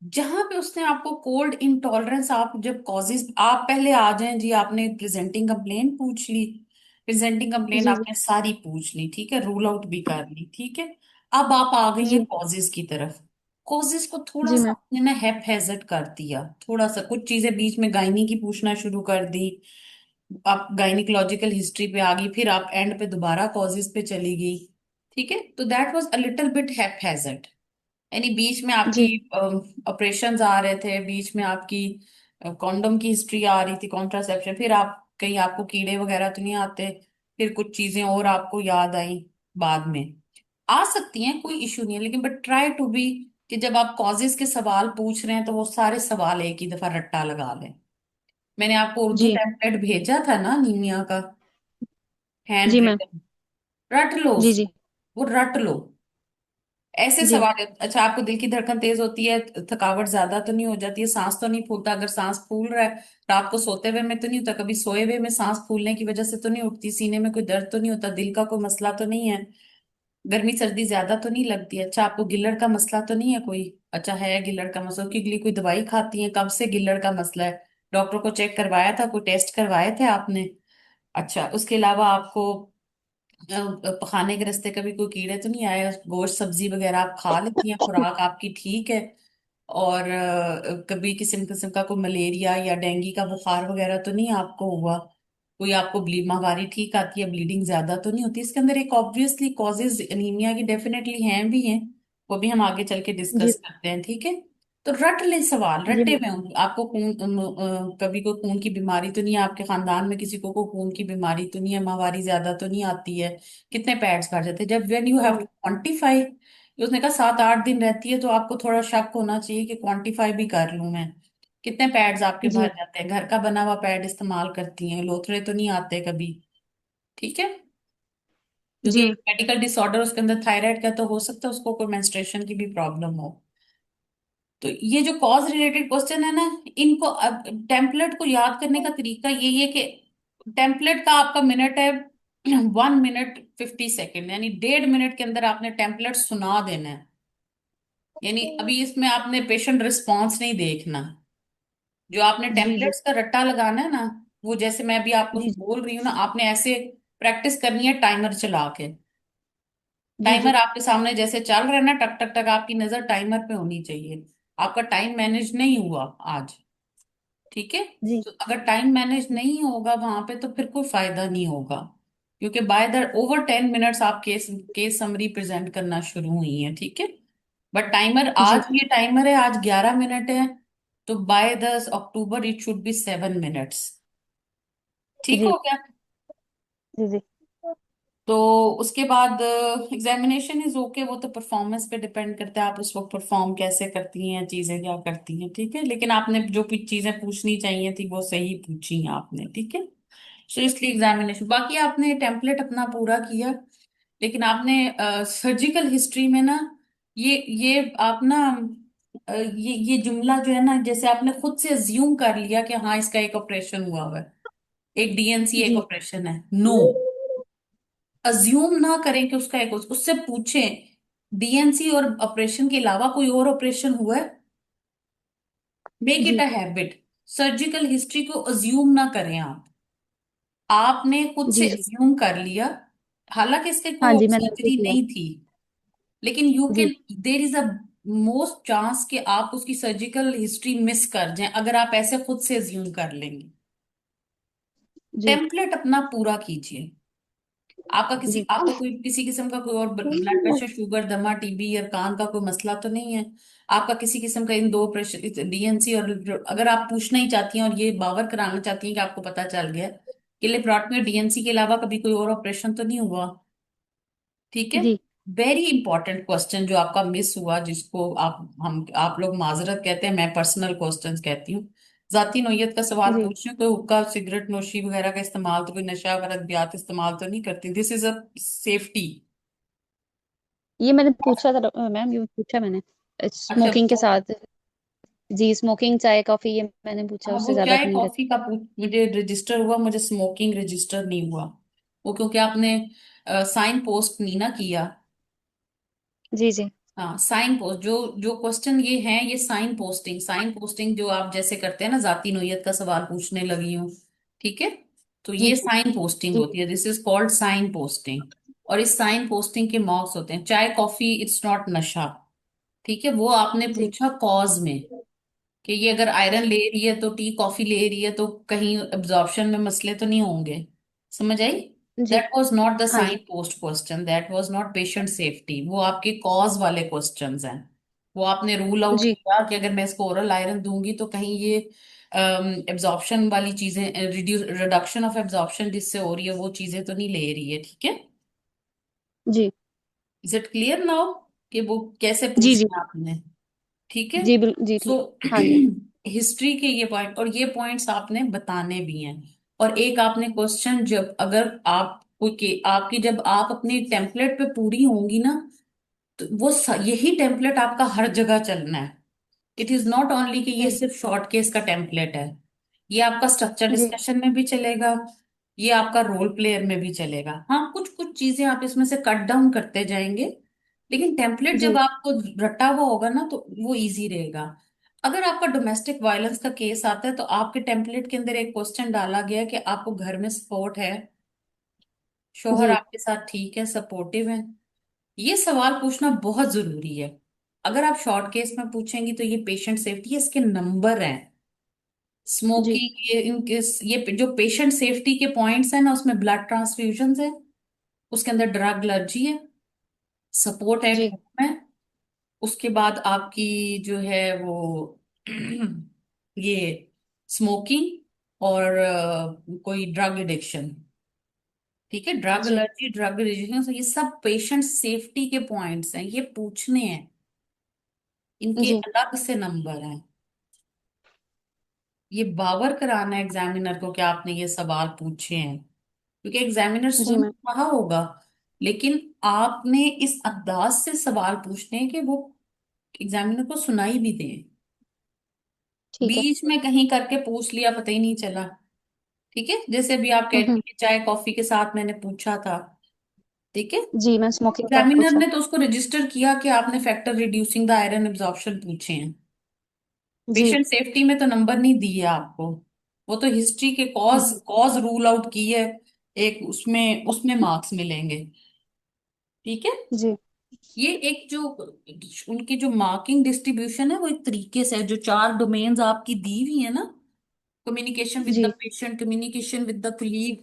A: जहां पे उसने आपको कोल्ड इंटॉलरेंस, आप जब कॉजेज, आप पहले आ जाएं जी, आपने प्रेजेंटिंग कंप्लेंट पूछ ली, प्रेजेंटिंग कंप्लेंट
B: जी जी।
A: आपने सारी पूछ ली, ठीक है, रूल आउट भी कर ली, ठीक है। अब आप आ गई हैं
B: जी।
A: कॉजेज की तरफ। कॉजेज को थोड़ा
B: जी
A: सा
B: मैम।
A: आपने ना हैप हैजर्ड कर दिया, थोड़ा सा कुछ चीजें बीच में गायनी की पूछना शुरू कर दी, आप गायनिकोलॉजिकल हिस्ट्री पे आ गई, फिर आप एंड पे दोबारा कॉजेज पे चली गई। ठीक है, तो that was a little bit haphazard. यानी बीच में आपकी
B: जी।
A: ऑपरेशंस आ रहे थे, बीच में आपकी कॉन्डोम की हिस्ट्री आ रही थी, कॉन्ट्रासेप्शन, फिर आप कहीं आपको कीड़े वगैरह तो नहीं आते, फिर कुछ चीजें और आपको याद आई बाद में, आ सकती हैं, कोई इशू नहीं है, लेकिन बट ट्राई टू बी कि जब आप कॉजेज के सवाल पूछ रहे हैं तो वो सारे सवाल एक ही दफा रट्टा लगा लें। मैंने आपको उर्दू
B: जी।
A: टेम्पलेट भेजा था ना नीमिया का, हैंड
B: जी मैम।
A: रिटन, रट लो
B: जी जी।
A: उसको, वो रट लो। ऐसे
B: जी
A: सवाल अच्छा, आपको दिल की धड़कन तेज होती है, थकावट ज्यादा तो नहीं हो जाती है, सांस तो नहीं फूलता, अगर सांस फूल रहा है रात को सोते हुए में तो नहीं होता, कभी सोए हुए में सांस फूलने की वजह से तो नहीं उठती, सीने में कोई दर्द तो नहीं होता, दिल का कोई मसला तो नहीं है, गर्मी सर्दी ज्यादा तो नहीं लगती, अच्छा आपको गिल्लड़ का मसला तो नहीं है कोई, अच्छा है गिल्लड़ का मसला, उसके लिए कोई दवाई खाती है, कब से गिल्लड़ का मसला है, डॉक्टर को चेक करवाया था, कोई टेस्ट करवाए थे आपने? अच्छा, उसके अलावा आपको खाने के रास्ते कभी कोई कीड़े तो नहीं आए, गोश्त सब्जी वगैरह आप खा लेती हैं, खुराक आपकी ठीक है, और कभी किस्म किस्म का कोई मलेरिया या डेंगू का बुखार वगैरह तो नहीं आपको हुआ, कोई आपको माहवारी ठीक आती है, ब्लीडिंग ज्यादा तो नहीं होती, इसके अंदर एक ऑब्वियसली कॉजेज एनीमिया की डेफिनेटली हैं भी हैं, वो भी हम आगे चल के
B: जी।
A: डिस्कस करते हैं। ठीक है, तो रट ले सवाल,
B: जी
A: रट्टे
B: मैम।
A: में होंगे, आपको खून कभी कोई खून की बीमारी तो नहीं है, आपके खानदान में किसी को कोई खून की बीमारी तो नहीं है, माहवारी ज्यादा तो नहीं आती है, कितने पैड्स भर जाते हैं, जब when you have to quantify, उसने कहा 7 8 दिन रहती है तो आपको थोड़ा शक होना चाहिए कि क्वांटिफाई भी कर लूं मैं, कितने पैड्स आपके भर
B: जी
A: जाते हैं, घर का बना हुआ पैड इस्तेमाल करती हैं, लोथड़े तो नहीं आते कभी? ठीक है, क्योंकि
B: जी
A: एक मेडिकल डिसऑर्डर उसके अंदर थायराइड का तो हो सकता है, उसको कोई मेंस्ट्रुएशन की भी प्रॉब्लम हो। तो ये जो कॉज रिलेटेड क्वेश्चन है ना, इनको टेम्पलेट को याद करने का तरीका यही है कि टेम्पलेट का आपका मिनट है 1 मिनट 50 सेकेंड, यानी 1.5 मिनट के अंदर आपने टेम्पलेट सुना देना है। यानी अभी इसमें आपने पेशेंट रिस्पॉन्स नहीं देखना, जो आपने
B: जी। जी
A: टेम्पलेट्स का रट्टा लगाना है ना, वो जैसे मैं अभी आपको
B: जी।
A: बोल रही हूँ ना, आपने ऐसे प्रैक्टिस करनी है टाइमर चला के,
B: जी। जी
A: टाइमर आपके सामने जैसे चल रहा है ना, टक टक टक, आपकी नजर टाइमर पे होनी चाहिए, आपका टाइम मैनेज नहीं हुआ आज। ठीक है,
B: जी।
A: तो अगर टाइम मैनेज नहीं होगा वहां पे तो फिर कोई फायदा नहीं होगा, क्योंकि बाय द ओवर 10 मिनट्स आप केस केस समरी प्रेजेंट करना शुरू हुई है। ठीक है, बट टाइमर
B: जी।
A: आज, ये टाइमर है आज 11 मिनट है, तो by 10 October it should be 7 minutes. ठीक
B: जी।
A: हो गया?
B: जी। जी।
A: तो उसके बाद एग्जामिनेशन इज ओके, वो तो परफॉर्मेंस पे डिपेंड करता है, आप उस वक्त परफॉर्म कैसे करती हैं, चीजें क्या करती हैं। ठीक है, लेकिन आपने जो भी चीजें पूछनी चाहिए थी वो सही पूछी हैं आपने। ठीक है, सो इसलिए एग्जामिनेशन, बाकी आपने टेम्पलेट अपना पूरा किया, लेकिन आपने सर्जिकल हिस्ट्री में ना, ये आप ना ये जुमला जो है ना, जैसे आपने खुद से अज्यूम कर लिया कि हाँ इसका एक ऑपरेशन हुआ हुआ है, एक डीएनसी एक
B: जी
A: ऑपरेशन है। नो, अज्यूम ना करें कि उसका एक, उससे पूछें डीएनसी और ऑपरेशन के अलावा कोई और ऑपरेशन हुआ है। मेक इट
B: जी
A: अ हैबिट। सर्जिकल हिस्ट्री को अज्यूम ना करें आप। आपने खुद से
B: जी जी।
A: अज्यूम कर लिया, हालांकि इसके
B: हाँ
A: कोई
B: जी, मैंने ऐसे
A: सर्जरी
B: किया।
A: नहीं थी, लेकिन यू
B: जी
A: can, there is a most chance कि आप उसकी सर्जिकल हिस्ट्री मिस कर जाएं अगर आप ऐसे खुद से अज्यूम कर लेंगे।
B: जी
A: टेम्पलेट अपना पूरा कीजिए।
B: जी
A: आपका कोई किसी किस्म का कोई और ब्लड प्रेशर, शुगर, दमा, टीबी या कान का कोई मसला तो नहीं है? आपका किसी किस्म का इन दो प्रेशर, डीएनसी, और अगर आप पूछना ही चाहती हैं और ये बावर कराना चाहती हैं कि आपको पता चल गया कि लेप्रोटमी और डीएनसी के अलावा कभी कोई और ऑपरेशन तो नहीं हुआ, ठीक है।
B: जी
A: वेरी इंपॉर्टेंट क्वेश्चन जो आपका मिस हुआ, जिसको आप लोग माजरत कहते हैं, मैं पर्सनल क्वेश्चंस कहती हूँ। जाती नोयत का सवाल
B: जी।
A: पूछ रही हूँ, कोई हुक्का, सिगरेट नोशी वगैरह का इस्तेमाल, तो कोई नशा वगैरह अद्वियात इस्तेमाल तो नहीं करती? This is a safety.
B: ये मैंने पूछा था मैम, ये पूछा मैंने
A: अच्छा,
B: स्मोकिंग के साथ। जी, स्मोकिंग, चाय, कॉफी, ये मैंने पूछा,
A: हाँ,
B: उससे
A: वो
B: ज्यादा
A: चाय
B: तो नहीं करती।
A: कॉफी का मुझे रजिस्टर हुआ, मुझे स्मोकिंग रजिस्टर नहीं हुआ। वो क्योंकि आपने साइन पोस्ट नहीं ना किया।
B: जी जी
A: हाँ, साइन पोस्ट, जो जो क्वेश्चन ये हैं, ये साइन पोस्टिंग जो आप जैसे करते हैं ना, जाती नोयत का सवाल पूछने लगी हूँ, ठीक है, तो
B: जी
A: ये साइन पोस्टिंग
B: जी
A: होती है, this is called sign posting. और इस साइन पोस्टिंग के मार्क्स होते हैं। चाय कॉफी इट्स नॉट नशा, ठीक है। वो आपने
B: जी
A: पूछा कॉज में, कि ये अगर आयरन ले रही है तो टी कॉफी ले रही है तो कहीं एब्जॉर्प्शन में मसले तो नहीं होंगे, समझ आई?
B: जी।
A: दैट वाज नॉट द
B: हाँ जी
A: sign post question, that was not patient safety, वो आपके कॉज वाले क्वेश्चंस हैं। वो आपने रूल आउट
B: जी
A: किया कि अगर मैं इसको ओरल आयरन दूंगी तो कहीं ये एब्जॉर्प्शन वाली चीजें, रिड्यूस रिडक्शन ऑफ एब्जॉर्प्शन जिससे हो रही है वो चीजें तो नहीं ले रही है, ठीक है।
B: जी
A: इज इट क्लियर नाउ कि वो कैसे
B: जी जी
A: पूछना है आपने? ठीक है।
B: जी बिल्कुल जी,
A: सो
B: ठीक। हाँ जी
A: हिस्ट्री के ये पॉइंट, और ये पॉइंट्स आपने बताने भी हैं। और एक आपने क्वेश्चन, जब अगर आपको के आपकी जब आप अपनी टेम्पलेट पे पूरी होंगी ना, तो यही टेम्पलेट आपका हर जगह चलना है। इट इज नॉट ओनली कि ये
B: जी
A: सिर्फ शॉर्ट केस का टेम्पलेट है, ये आपका स्ट्रक्चर
B: जी
A: डिस्कशन में भी चलेगा, ये आपका रोल प्लेयर में भी चलेगा। हाँ, कुछ कुछ चीजें आप इसमें से कट डाउन करते जाएंगे, लेकिन टेम्पलेट जब
B: जी
A: आपको रटा हुआ होगा ना तो वो इजी रहेगा। अगर आपका डोमेस्टिक वायलेंस का केस आता है तो आपके टेम्पलेट के अंदर एक क्वेश्चन डाला गया है कि आपको घर में सपोर्ट है, शोहर
B: जी
A: आपके साथ ठीक है, सपोर्टिव है। ये सवाल पूछना बहुत जरूरी है। अगर आप शॉर्ट केस में पूछेंगी तो ये पेशेंट सेफ्टी है, इसके नंबर हैं,
B: जी
A: स्मोकिंग, ये जो पेशेंट सेफ्टी के पॉइंट्स हैं ना, उसमें ब्लड ट्रांसफ्यूजन है, उसके अंदर ड्रग एलर्जी है, सपोर्ट एट
B: जी
A: होम है, उसके बाद आपकी जो है वो ये स्मोकिंग, और कोई ड्रग एडिक्शन, ठीक है, ड्रग
B: जी
A: एलर्जी, ड्रग एडिक्शन, ये सब पेशेंट सेफ्टी के पॉइंट्स हैं, ये पूछने हैं, इनके
B: जी
A: अलग से नंबर हैं। ये बावर कराना है एग्जामिनर को कि आपने ये सवाल पूछे हैं, क्योंकि एग्जामिनर
B: जी
A: सुन
B: मैम,
A: रहा होगा, लेकिन आपने इस अंदाज से सवाल पूछने हैं कि वो एग्जामिनर को सुनाई भी दे।
B: ठीक है।
A: बीच में कहीं करके पूछ लिया, पता ही नहीं चला, ठीक है, जैसे अभी आप कह रही
B: हम्म।
A: थी कि चाय कॉफी के साथ मैंने पूछा था, ठीक है।
B: जी, मैं स्मोकिंग का
A: एग्जामिनर
B: पूछा।
A: ने तो उसको रजिस्टर किया कि आपने factor reducing the iron absorption पूछे हैं।
B: जी
A: पेशेंट सेफ्टी में तो नंबर नहीं दिए आपको, वो तो हिस्ट्री के कॉज
B: जी
A: कॉज रूल आउट की है, एक उसमें उसमें मार्क्स मिलेंगे, ठीक है।
B: जी
A: ये एक जो उनकी जो मार्किंग डिस्ट्रीब्यूशन है वो एक तरीके से है, जो चार डोमेन्स आपकी दी हुई है ना, कम्युनिकेशन विद द
B: जी
A: patient, communication with the colleague,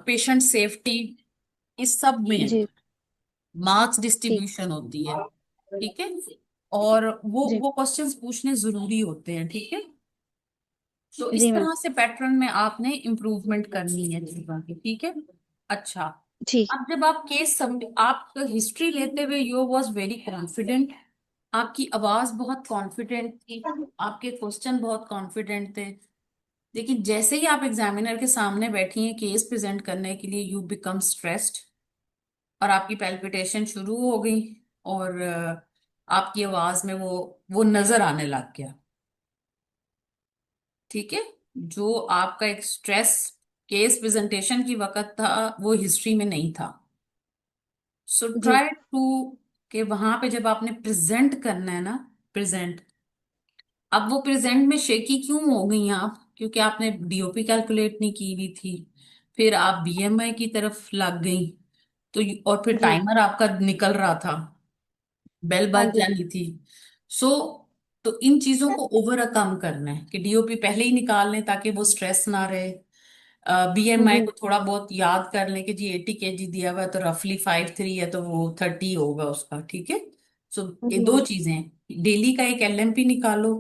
A: patient safety, इस सब में
B: जी
A: मार्क्स
B: ठीक।
A: डिस्ट्रीब्यूशन होती है, ठीक है। और
B: जी
A: वो क्वेश्चंस पूछने जरूरी होते हैं, ठीक है। तो इस
B: जी मैम।
A: तरह से पैटर्न में आपने इम्प्रूवमेंट करनी है चीजों की, ठीक है। अच्छा,
B: ठीक।
A: अब जब आप आप हिस्ट्री लेते हुए यू वॉज वेरी कॉन्फिडेंट, आपकी आवाज बहुत कॉन्फिडेंट थी, आपके क्वेश्चन बहुत कॉन्फिडेंट थे, देखिए, जैसे ही आप एग्जामिनर के सामने बैठी हैं केस प्रेजेंट करने के लिए, यू बिकम स्ट्रेस्ड, और आपकी पैल्पिटेशन शुरू हो गई, और आपकी आवाज में वो नजर आने लग गया। ठीक है। जो आपका एक स्ट्रेस केस प्रेजेंटेशन की वक्त था, वो हिस्ट्री में नहीं था। सो
B: जी।
A: ट्राई टू, कि वहां पे जब आपने प्रेजेंट करना है ना, प्रेजेंट, अब वो प्रेजेंट में शेकी क्यों हो गई आप? क्योंकि आपने डीओपी कैलकुलेट नहीं की हुई थी, फिर आप बीएमआई की तरफ लग गई, तो और फिर
B: जी।
A: टाइमर आपका निकल रहा था, बेल
B: हाँ
A: बज
B: जी।
A: जानी थी। सो तो इन चीजों को ओवरकम करना है कि डीओपी पहले ही निकाल लें ताकि वो स्ट्रेस ना रहे। बीएमआई
B: जी।
A: को थोड़ा बहुत याद कर लें कि जी 80 kg दिया हुआ है, तो रफली 5'3" है, तो वो 30 होगा उसका। ठीक है। सो ये
B: जी
A: दो
B: मैम।
A: चीजें हैं। डेली का एक एलएमपी निकालो,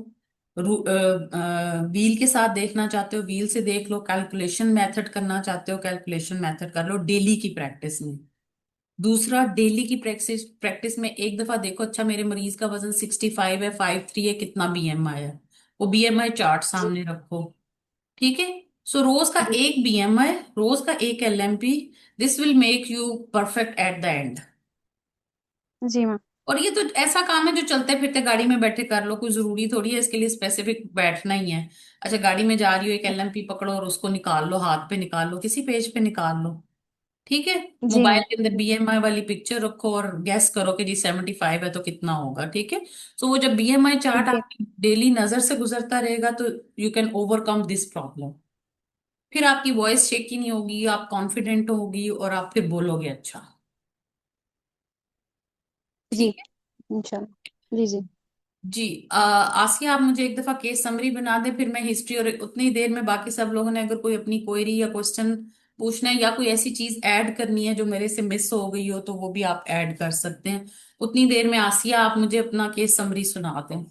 A: व्हील के साथ देखना चाहते हो व्हील से देख लो, कैलकुलेशन मेथड करना चाहते हो कैलकुलेशन मेथड कर लो डेली की प्रैक्टिस में। दूसरा, डेली की प्रैक्टिस प्रैक्टिस में एक दफा देखो, अच्छा मेरे मरीज का वजन 65 है, 5'3" है, कितना बीएमआई है, वो बीएमआई चार्ट
B: जी।
A: सामने रखो। ठीक है। सो रोज का
B: जी।
A: एक बीएमआई, रोज का एक LMP, this will make you perfect at the end.
B: जी मैम।
A: और ये तो ऐसा काम है जो चलते फिरते गाड़ी में बैठे कर लो, कोई जरूरी थोड़ी है इसके लिए स्पेसिफिक बैठना ही है। अच्छा, गाड़ी में जा रही हो, एक एलएमपी पकड़ो और उसको निकाल लो, हाथ पे निकाल लो, किसी पेज पे निकाल लो। ठीक है।
B: जी
A: मोबाइल
B: मैम।
A: के अंदर बीएमआई वाली पिक्चर रखो और गैस करो कि जी 75 है तो कितना होगा। ठीक है। सो वो जब बीएमआई चार्ट
B: ठीक है।
A: आपकी डेली नजर से गुजरता रहेगा, तो you can overcome this problem. फिर आपकी वॉइस शेकी नहीं होगी, आप कॉन्फिडेंट होगी, और आप फिर बोलोगे अच्छा।
B: जी।
A: ठीक है।
B: इंशाल्लाह। जी। जी।
A: जी। आसिया, आप मुझे एक दफा केस समरी बना दें, फिर मैं हिस्ट्री, और उतनी देर में बाकी सब लोगों ने अगर कोई अपनी क्वेरी या क्वेश्चन पूछना है या कोई ऐसी चीज ऐड करनी है जो मेरे से मिस हो गई हो, तो वो भी आप ऐड कर सकते हैं। उतनी देर में आसिया, आप मुझे अपना केस समरी सुना दें।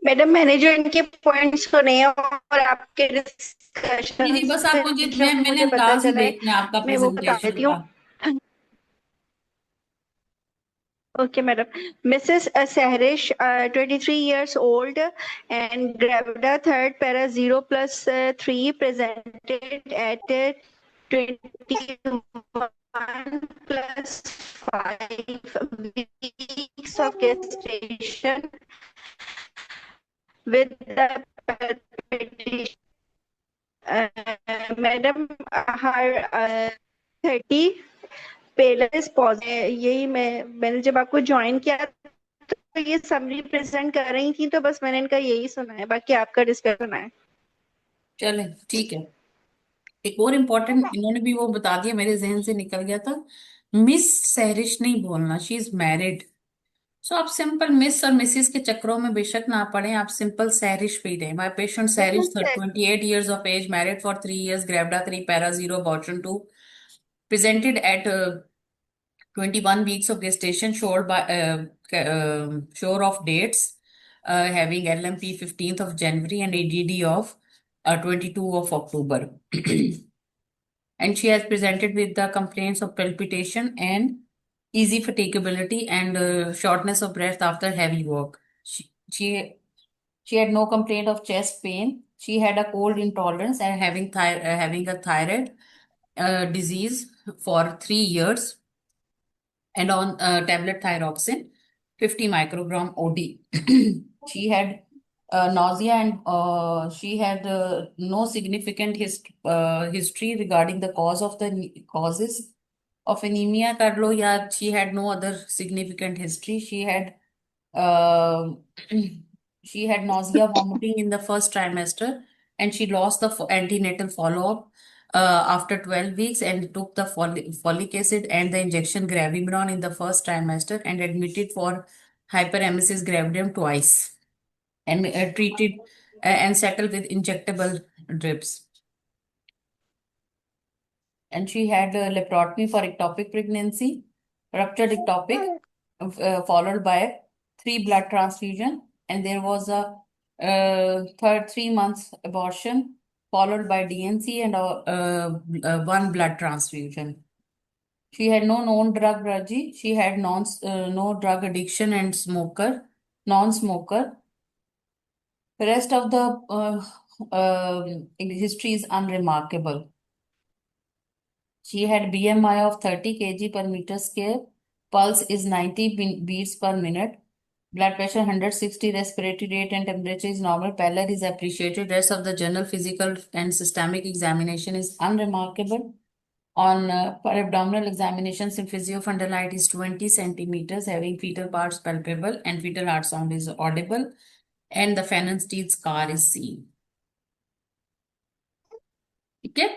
C: मैडम मैंने जो इनके पॉइंट्स सुने हैं और आपके
A: जी
C: डिस्कशन
A: जी, बस आप
C: से
A: मुझे,
C: जो
A: मैंने
C: मुझे पता
A: अंदाज ही
C: चला है
A: देखना है आपका
C: मैं वो बता
A: प्रेजेंटेशन
C: देती हूँ।
A: का।
C: Okay, madam. Mrs. Sehrish, 23 years old, and Gravida third para 0 plus 3 presented at 21 plus 5 weeks of gestation with the palpitation. Madam, her 30 पेलस pause है। यही मैंने जब आपको ज्वाइन किया तो ये समरी प्रेजेंट कर रही थी, तो बस मैंने इनका यही सुना है, बाकी आपका डिस्कस सुना है।
A: चले, ठीक है। एक और इम्पोर्टेंट इन्होंने भी वो बता दिया, मेरे जहन से निकल गया था। मिस सहरिश नहीं बोलना, शी इज मैरिड। सो आप सिंपल मिस और मिसिस के चक्रों में बेशक ना पड़े, आप सिंपल सैरिश पे ही रहें। My patient सैरिश, 28 years of age, married for 3 years, Gravda 3 para 0 abortion 2, presented at 21 weeks of gestation, sure of dates, having LMP 15th of January and AGD of 22 of October. And she has presented with the complaints of palpitation and easy fatigability and shortness of breath after heavy work. She had no complaint of chest pain. She had a cold intolerance and having a thyroid disease for 3 years, and on tablet thyroxine 50 microgram OD. She had nausea, and she had no significant history regarding the causes of anemia कर लो, या she had no other significant history. Uh, she had nausea, vomiting in the first trimester, and she lost the antenatal follow-up after 12 weeks, and took the folic acid and the injection Gravimeron in the first trimester, and admitted for hyperemesis gravidum twice, and treated and settled with injectable drips. And she had laparotomy for ectopic pregnancy, ruptured ectopic, followed by 3 blood transfusion, and there was a third 3 months abortion, followed by DNC and 1 blood transfusion. She had no known drug allergy. She had no drug addiction and non-smoker. The rest of the history is unremarkable. She had BMI of 30 kg per meter square. Pulse is 90 beats per minute. Blood pressure 160. Respiratory rate and temperature is normal. Pallor is appreciated. Rest of the general physical and systemic examination is unremarkable. On per abdominal examination, symphysis fundal height is 20 centimeters, having fetal parts palpable and fetal heart sound is audible, and the Pfannenstiel scar is seen. ठीक है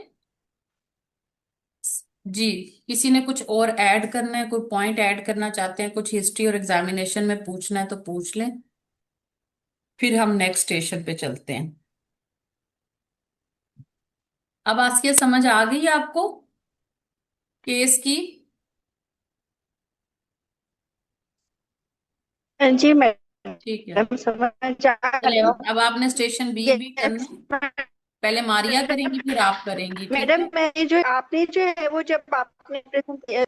A: जी। किसी ने कुछ और add करना है, कोई point add करना चाहते हैं, कुछ हिस्ट्री और एग्जामिनेशन में पूछना है तो पूछ लें, फिर हम नेक्स्ट स्टेशन पे चलते हैं। अब आसिया समझ आ गई आपको केस की?
C: जी
A: ठीक है,
C: मैडम, समझ आ
A: चले
C: गई।
A: अब आपने स्टेशन बी भी करना
C: यस
A: है। पहले मारिया करेंगी फिर आप करेंगी, ठीक
C: मैडम,
A: है?
C: मैं जो आपने जो है वो जब आपने प्रेजेंट किया।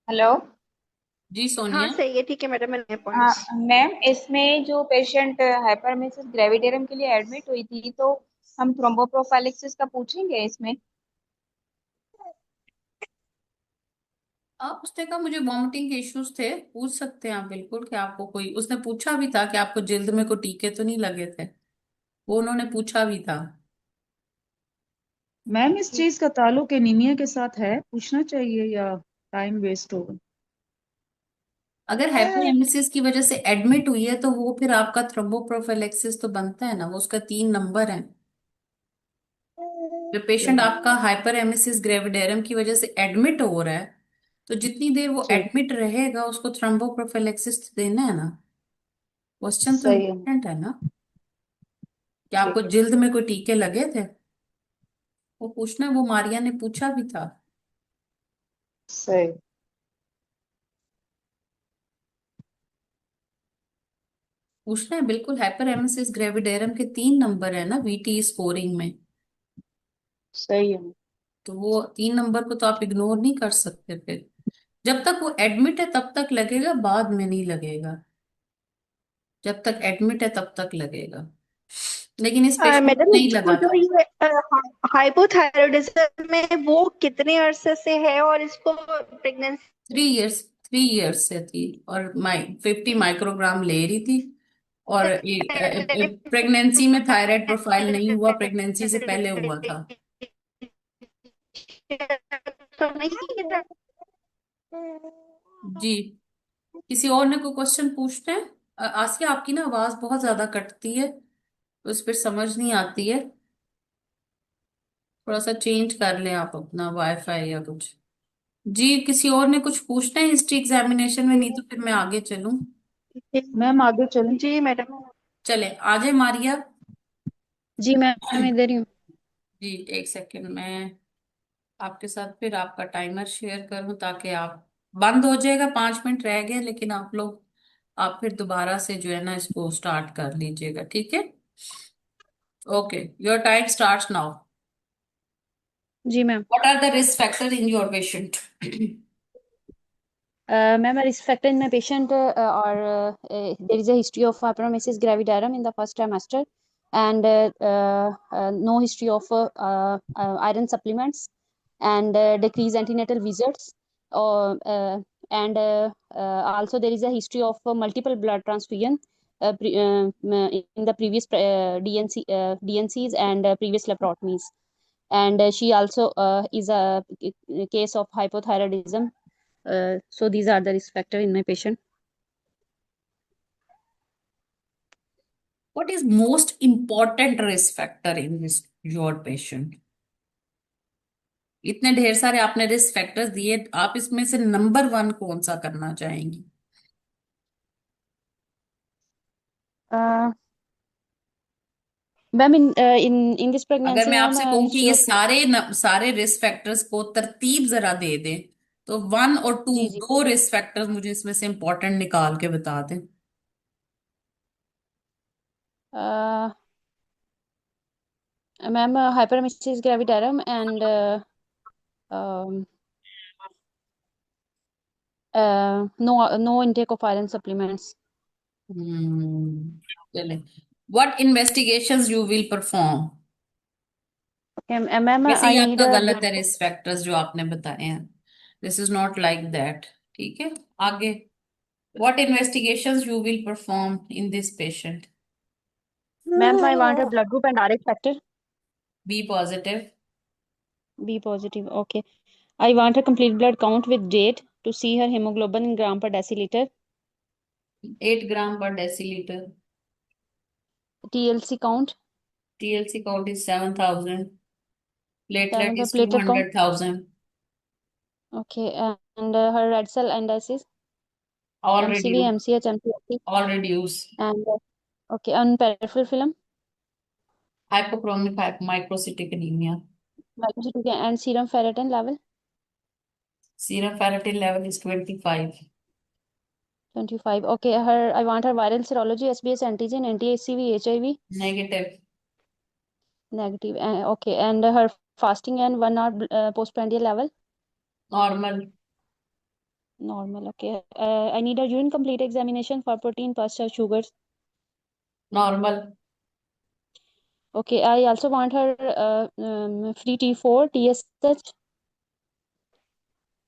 D: हेलो।
A: जी
C: हाँ
A: सोनिया।
C: सही है, ठीक है मैडम, मैंने
D: हाँ
C: पॉइंट्स।
D: मैम, इसमें जो पेशेंट हाइपरमेसिस ग्रेविडेरियम के लिए एडमिट हुई थी, तो हम थ्रोम्बोप्रोफाइलेक्सिस का पूछेंगे इसमें।
A: आप उसने कहा मुझे वॉमिटिंग के इश्यूज थे, पूछ सकते हैं आप बिल्कुल कि आपको कोई, उसने पूछा भी था कि आपको जल्द में कोई टीके तो नहीं लगे थे, वो उन्होंने पूछा भी था।
E: मैम इस चीज का ताल्लुक एनीमिया के साथ है, पूछना चाहिए या टाइम वेस्ट होगा?
A: अगर हाइपरेमेसिस की वजह से एडमिट हुई है तो वो फिर आपका थ्रोम्बोप्रोफिलेक्सिस तो बनता है ना, वो उसका 3 नंबर है। जब पेशेंट
E: सही।
A: आपका हाइपरेमेसिस ग्रेविडेरम की वजह से एडमिट हो रहा है तो जितनी देर वो
E: ठीक।
A: एडमिट रहेगा उसको थ्रोम्बोप्रोफिलेक्सिस देना है ना। क्वेश्चन तो
E: सही है।
A: इम्पोर्टेंट है ना कि आपको
E: ठीक है।
A: जल्द में कोई टीके लगे थे, वो पूछना है, वो मारिया ने पूछा भी था।
E: सही।
A: पूछना है बिल्कुल, हाइपरेमेसिस ग्रेविडेरम के 3 नंबर है ना वीटी स्कोरिंग में,
E: सही है।
A: तो वो 3 नंबर को तो आप इग्नोर नहीं कर सकते फिर। जब तक वो एडमिट है तब तक लगेगा, बाद में नहीं लगेगा। जब तक एडमिट है तब तक लगेगा, लेकिन इस पेशेंट को
C: मैडम,
A: नहीं
C: इसको
A: लगा
C: जो
A: था।
C: ये हाइपोथायरॉयडिज्म में वो कितने अरसे से है, और इसको प्रेगनेंसी
A: 3 इयर्स, 3 इयर्स से थी और 50 माइक्रोग्राम ले रही थी। और प्रेगनेंसी में थायराइड प्रोफाइल नहीं हुआ, प्रेगनेंसी से पहले हुआ था।
C: तो नहीं है?
A: जी। किसी और ने कोई क्वेश्चन पूछते हैं? आसिया आपकी ना आवाज बहुत ज्यादा कटती है, उस पर समझ नहीं आती है, थोड़ा सा चेंज कर लें आप अपना वाईफाई या कुछ। जी, किसी और ने कुछ पूछना है हिस्ट्री एग्जामिनेशन में, नहीं तो फिर मैं आगे चलूं।
E: मैम आगे चलें।
C: जी मैडम।
A: चले आजे मारिया।
B: जी मैम, इधर ही हूँ।
A: जी, एक सेकंड में आपके साथ फिर आपका टाइमर शेयर करूं ताकि आप, बंद हो जाएगा, 5 मिनट रह गए, लेकिन आप लोग, आप फिर दोबारा से जो है ना इसको स्टार्ट कर लीजिएगा, ठीक है? Okay, your time starts now.
B: जी ma'am.
A: What are the risk factor in your patient?
B: Ma'am, risk factor in my patient or there is a history of hyperemesis gravidarum in the first trimester, and no history of iron supplements, and decreased antenatal visits, and also there is a history of multiple blood transfusion in the previous DNCs and previous laparotomies, and she also is a case of hypothyroidism. So these are the risk factor in my patient.
A: What is most important risk factor in this your patient? इतने ढेर सारे आपने risk factors दिए, आप इसमें से number 1 कौन सा करना चाहेंगी?
B: Uh, Ma'am, in this
A: अगर
B: pregnancy,
A: मैं
B: ma'am,
A: आपसे कहूं कि
B: history
A: ये
B: of
A: सारे रिस्क फैक्टर्स को तरतीब जरा दे दें, तो 1 और 2,
B: जी जी
A: दो रिस्क फैक्टर्स मुझे इसमें से इंपॉर्टेंट निकाल के बता दें।
B: uh, ma'am, hyperemesis gravidarum and um, no intake of iron supplements.
A: हम्म, चले What investigations you will perform?
B: Okay, ma'am,
A: वैसे
B: I
A: ही
B: need
A: आपका
B: a
A: गलत
B: blood.
A: है रिस्क फैक्टर्स जो आपने बताए हैं. This is not like that. ठीक है. आगे. What investigations you will perform in this patient?
B: Ma'am, I want her blood group and Rx factor.
A: B positive.
B: B positive. Okay. I want her complete blood count with date to see her hemoglobin in gram per deciliter.
A: 8 gram per deciliter.
B: TLC count.
A: TLC count is 7,000. Platelet
B: 7 the
A: is
B: platelet count.
A: 200,000.
B: Okay. And her red cell indices.
A: All
B: MCV,
A: reduced.
B: MCH, MCH.
A: All reduced.
B: And okay. On peripheral film.
A: Hypochromic microcytic anemia.
B: And serum ferritin level.
A: Serum ferritin level is 25.
B: 25. Okay. I want her viral serology, SBS antigen, anti-HCV, HIV.
A: Negative.
B: Negative. Okay. And her fasting and 1 hour postprandial level.
A: Normal.
B: Normal. Okay. I need a urine complete examination for protein, pasta, sugars.
A: Normal.
B: Okay. I also want her free T4, TSH.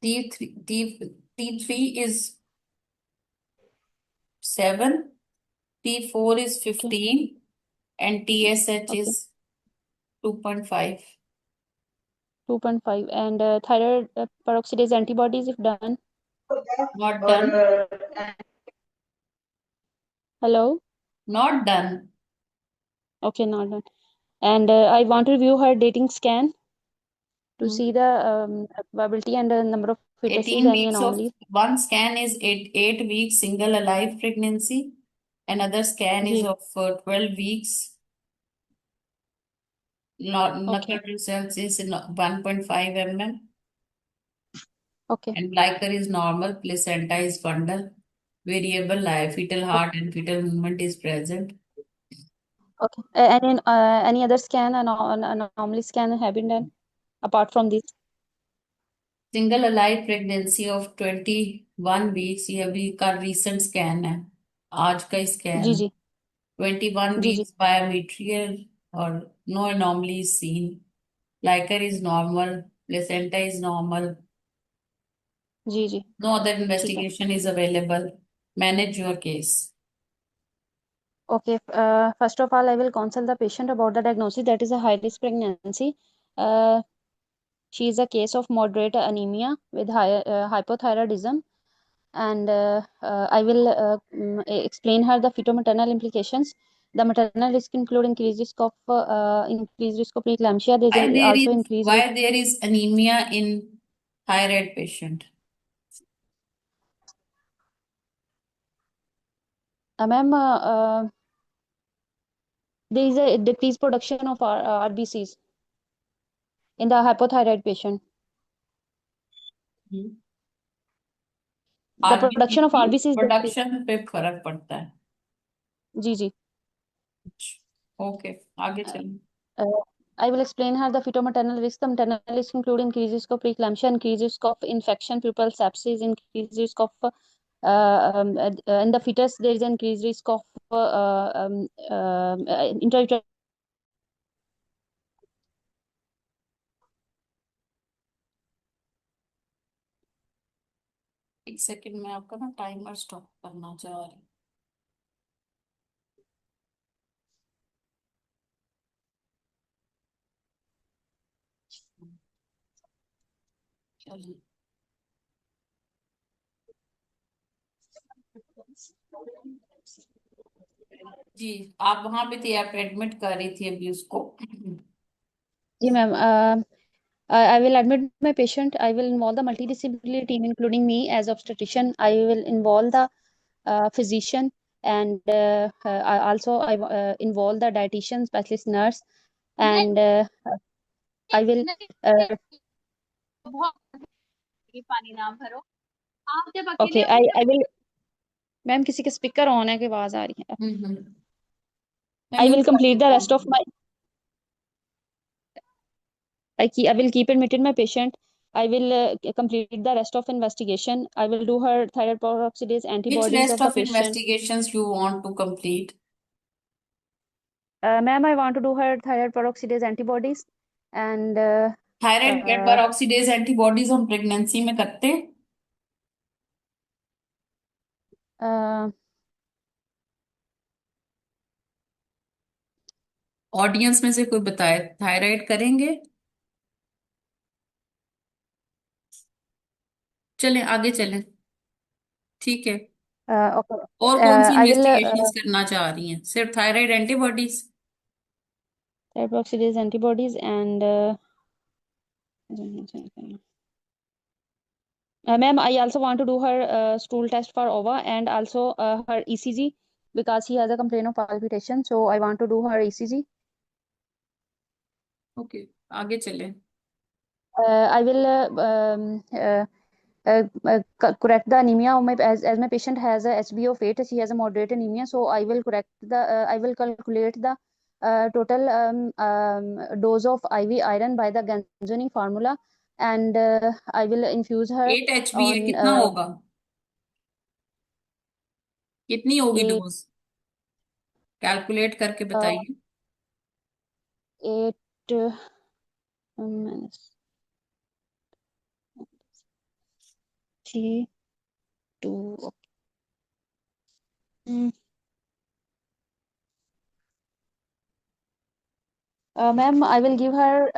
A: T3 is 7. T4 is
B: Okay.
A: 15. And TSH
B: Okay.
A: is 2.5.
B: 2.5. And thyroid peroxidase antibodies if done.
A: Not done.
B: Hello.
A: Not done.
B: Okay, not done. And I want to review her dating scan to
A: Hmm.
B: see the viability and the number of fetuses,
A: 18
B: any
A: weeks of
B: anomalies.
A: one scan is 8 weeks single alive pregnancy. Another scan is
B: Ji.
A: of 12 weeks.
B: Okay.
A: Knuckle results is in 1.5 mm.
B: Okay.
A: And Bliker is normal. Placenta is fundal. Variable live fetal heart and fetal movement is present.
B: Okay. And any other scan, an anomaly scan have been done apart from this?
A: Single alive pregnancy of 21 weeks. ये अभी का recent scan है. आज का
B: जी
A: scan.
B: Ji
A: 21
B: ji ji
A: weeks biometrial or no anomaly is seen. Liker is normal. Placenta is normal.
B: Ji ji
A: No other
B: ठीक है.
A: investigation is available. Manage your case.
B: Okay. First of all, I will counsel the patient about the diagnosis. That is a high risk pregnancy. She is a case of moderate anemia with hypothyroidism, and I will explain her the fetal-maternal implications. The maternal risk include increased risk of preeclampsia. There is also increased risk.
A: Why there is anemia in thyroid patient?
B: Ma'am, there is a decreased production of RBCs in the hypothyroid patient.
A: Hmm.
B: The production of RBCs is decreased.
A: Production पे फर्क पड़ता है.
B: जी जी.
A: Okay आगे चलिए.
B: I will explain her the fetal-maternal risk. The maternal risk include increased risk of preeclampsia, increased risk of infection, pupil sepsis, increased risk of in the fetus there is increased risk of intrauterine.
A: एक second में आपका ना timer stop करना चाह रही हूँ. चलिए. जी आप वहां पे थी. आप एडमिट कर रही थी अभी उसको.
B: जी ma'am. I will admit my patient. I will involve the multidisciplinary team, including me as obstetrician. I will involve the physician, and I involve the dietitian, specialist nurse, and I will. Okay, I will. Ma'am किसी के speaker on है कि आवाज आ रही है.
A: मैं
B: I
A: mute
B: will
A: कर
B: complete the
A: देता
B: rest of
A: हूँ.
B: my. I will keep admitted my patient. I will complete the rest of investigation. I will do her thyroid peroxidase
A: Which
B: antibodies
A: rest
B: of the
A: of
B: patient.
A: investigations you want to complete?
B: Ma'am, I want to do her thyroid peroxidase antibodies and
A: thyroid
B: uh,
A: peroxidase antibodies हम pregnancy में करते हैं?
B: uh,
A: audience में से कोई बताए, thyroid करेंगे? चलें आगे चलें। ठीक है।
B: okay.
A: और कौन सी
B: I will
A: इन्वेस्टिगेशंस करना चाह रही हैं? सिर्फ thyroid antibodies?
B: thyroid peroxidase antibodies and ma'am, I also want to do her stool test for OVA and also her ECG because she has a complaint of palpitation. So I want to do her ECG.
A: Okay, आगे चलें।
B: I will correct the anemia of my as my patient has a HbO of 8. She has a moderate anemia, so I will correct the I will calculate the total dose of IV iron by the Ganzoni formula, and I will infuse her
A: 8 HB है,
B: on
A: कितना होगा? कितनी होगी
B: 8
A: dose? Calculate करके बताइए।
B: 8 minus 3 2. Ma'am, I will give her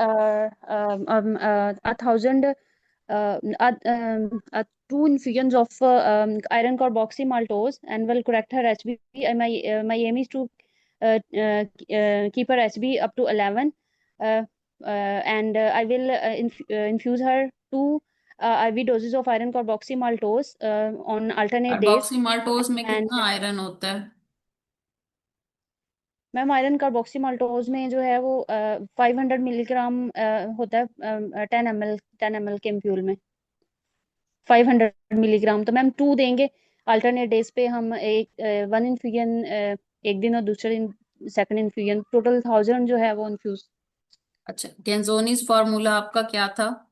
B: 1,000 two infusions of iron carboxymaltose and will correct her HB. My aim is to keep her HB up to 11, and I will infuse her two IV doses of iron carboxymaltose on alternate days.
A: कार्बोक्सीमाल्टोज में
B: And
A: कितना iron होता है?
B: Ma'am, iron कार्बोक्सीमाल्टोज में जो है वो 500 milligram होता है 10 ml के एम्प्यूल में 500 मिलीग्राम। तो मैम 2 देंगे अल्टरनेट डेज पे, हम एक 1 इन्फ्यूजन एक दिन और दूसरे दिन सेकंड इन्फ्यूजन, टोटल 1000 जो है वो इन्फ्यूज।
A: अच्छा, गेंजोनीज फार्मूला आपका क्या था?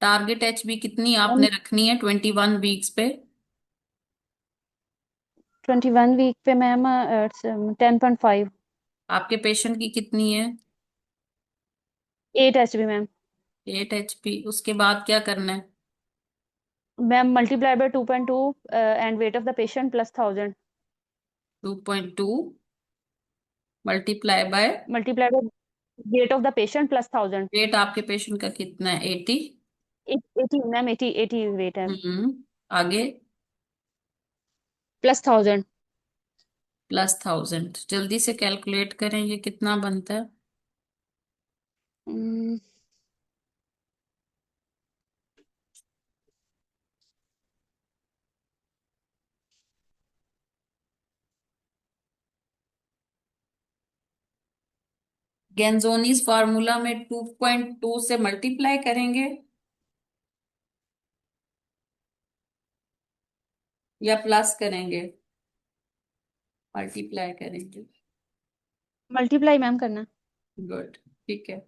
A: टारगेट एचबी कितनी
B: मैम
A: आपने रखनी है 21 वीक्स पे?
B: 21 वीक पे मैम 10.5
A: आपके पेशेंट की कितनी है?
B: 8 एचबी मैम।
A: 8 HP। उसके बाद क्या करना है?
B: Ma'am multiply by 2.2 and weight of the patient plus 1000
A: 2.2 multiply by
B: multiply by weight of the patient plus 1000।
A: Weight आपके पेशेंट का कितना है? 80।
B: 80 मैम, 80 वेट है
A: आगे
B: प्लस 1000।
A: +1000। जल्दी से कैलकुलेट करें, ये कितना बनता है? गेंजोनीज फार्मूला में 2.2 से मल्टीप्लाई करेंगे या प्लस करेंगे? मल्टीप्लाई करेंगे।
B: मल्टीप्लाई मैम करना।
A: गुड, ठीक है।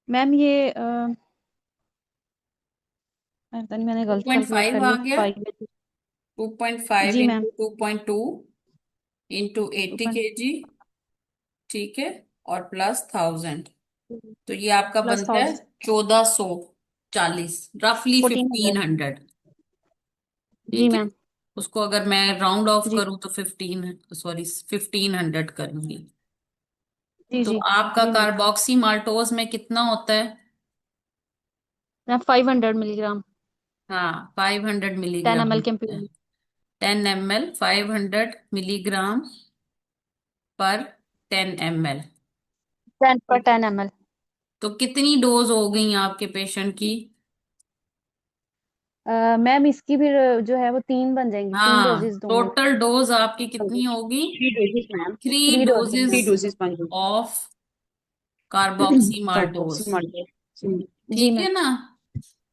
B: मैम ये पता नहीं मैंने गलत कैलकुलेट
A: 2.5
B: कर
A: आ
B: लिया
A: गया।
B: 5।
A: 2.5
B: जी मैम।
A: इंटू 2.2 इंटू 80 kg, ठीक है, और +1000। तो ये आपका
B: प्लस
A: बनता है
B: 1000
A: 1440, रफली
B: 1400।
A: 1500।
B: जी
A: ठीक है।
B: मैम।
A: उसको अगर मैं राउंड ऑफ
B: जी
A: करूं तो 1500 करूंगी।
B: जी
A: तो
B: जी।
A: आपका
B: जी मैम।
A: कार्बोक्सी माल्टोज में कितना होता है?
B: मैम 500 मिलीग्राम
A: हाँ, 500
B: 10
A: मिलीग्राम
B: ml के
A: होता
B: एम्प्यूल
A: है।
B: में।
A: 10 ml, 500 मिलीग्राम पर 10 ml।
B: 10 पर 10 ml।
A: तो कितनी डोज हो गई आपके पेशेंट की?
B: मैम इसकी भी जो है वो 3 बन जाएंगी, 3
A: हाँ,
B: डोजेस दूंगी।
A: टोटल डोज आपकी कितनी होगी?
E: Three doses ma'am.
A: Three
B: 3 doses
A: doses
E: three
B: ma'am.
E: Doses बन गई।
A: Of carboxy maltose.
E: Carboxy maltose.
B: जी
A: ठीक
B: मैम।
A: है ना?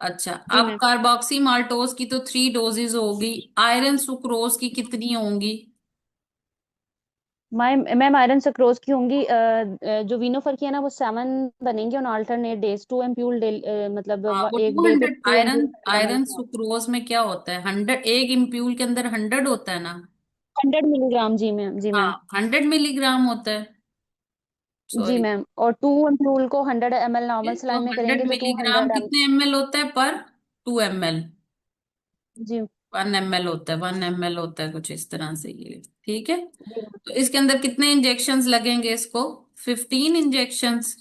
A: अच्छा,
B: जी
A: अब
B: मैम।
A: कार्बोक्सी माल्टोज की तो 3 डोजेज होगी। आयरन सुक्रोज की कितनी होंगी?
B: मैम आयरन सक्रोज की होंगी जो वीनोफर की है ना वो 7 बनेंगे ऑन अल्टरनेट डेज, 2 एम्प्यूल मतलब
A: हाँ, वो
B: एक डे पे
A: 200
B: 2
A: आयरन
B: एम्प्यूल
A: आयरन
B: लेना।
A: सुक्रोज में क्या होता है? 100 एक इम्प्यूल के अंदर 100 होता है ना?
B: 100 मिलीग्राम, जी मैम, जी मैम,
A: हाँ 100 मिलीग्राम होता है,
B: जी
A: सॉरी।
B: मैम। और 2 एम्पूल को 100 ml नॉर्मल
A: तो
B: सलाइन में
A: 100
B: करेंगे तो
A: मिलीग्राम
B: 200
A: कितने ml होता है पर 2 ml?
B: जी
A: 1 ml होता है, 1 ml होता है, कुछ इस तरह से ये, ठीक है।
B: जी मैम,
A: तो इसके अंदर कितने इंजेक्शंस लगेंगे इसको? 15 इंजेक्शंस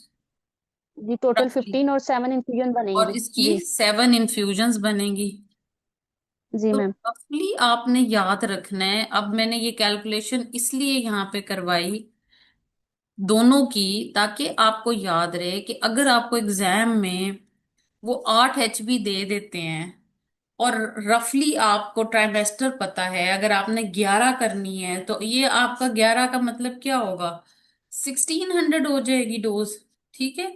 B: जी टोटल
A: रफली,
B: 15 और 7 इन्फ्यूजन
A: और
B: बनेंगी।
A: इसकी
B: जी
A: 7 इंफ्यूजन्स बनेंगी।
B: जी
A: तो
B: मैम,
A: रफली आपने याद रखना है, अब मैंने ये कैलकुलेशन इसलिए यहाँ पे करवाई दोनों की, ताकि आपको याद रहे कि अगर आपको एग्जाम में वो 8 HB दे देते हैं और रफली आपको ट्राइमेस्टर पता है, अगर आपने 11 करनी है तो ये आपका 11 का मतलब क्या होगा? 1600 हो जाएगी डोज, ठीक है।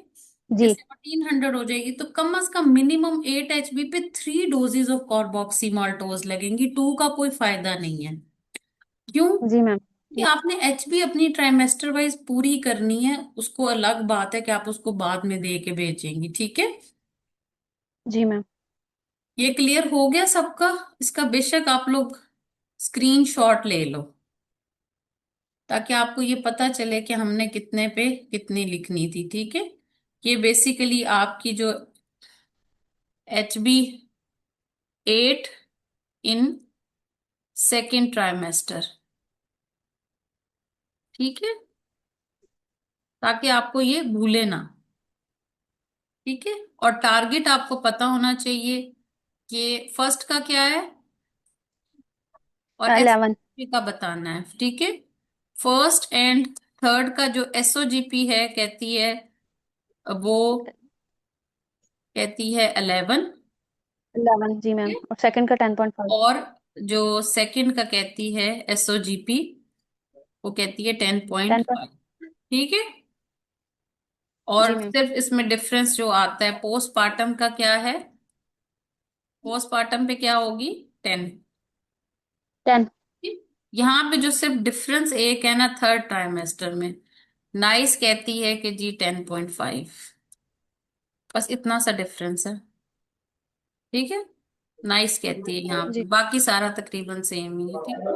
B: जी
A: 1700 हो जाएगी, तो कम से कम मिनिमम 8 HB पे 3 डोजेज ऑफ कार्बोक्सीमाल्टोज लगेंगी, 2 का कोई फायदा नहीं है। क्यों?
B: जी मैम,
A: कि आपने एचबी अपनी ट्राइमेस्टर वाइज पूरी करनी है, उसको अलग बात है कि आप उसको बाद में दे के भेजेंगी, ठीक है।
B: जी मैम,
A: ये क्लियर हो गया सबका? इसका बेशक आप लोग स्क्रीनशॉट ले लो, ताकि आपको ये पता चले कि हमने कितने पे कितनी लिखनी थी, ठीक है। ये बेसिकली आपकी जो HB8 इन सेकेंड ट्राइमेस्टर, ठीक है, ताकि आपको ये भूले ना, ठीक है। और टारगेट आपको पता होना चाहिए कि फर्स्ट का क्या है और
B: 11।
A: एसओजीपी का बताना है, ठीक है। फर्स्ट एंड थर्ड का जो एसओजीपी है कहती है, वो कहती है 11,
B: 11 जी मैम, और सेकंड का 10.5।
A: और जो सेकंड का कहती है एसओजीपी, वो कहती है
B: 10।
A: 10.5, ठीक है। और
B: जी मैम,
A: सिर्फ इसमें डिफरेंस जो आता है पोस्टपार्टम का क्या है, पोस्टपार्टम पे क्या होगी? 10।
B: 10।
A: यहाँ पे जो सिर्फ डिफरेंस एक है ना थर्ड ट्राइमेस्टर में, नाइस कहती है कि जी 10.5, बस इतना सा डिफरेंस है, ठीक है। नाइस कहती है यहाँ पे,
B: जी
A: बाकी सारा तकरीबन सेम ही है, ठीक है।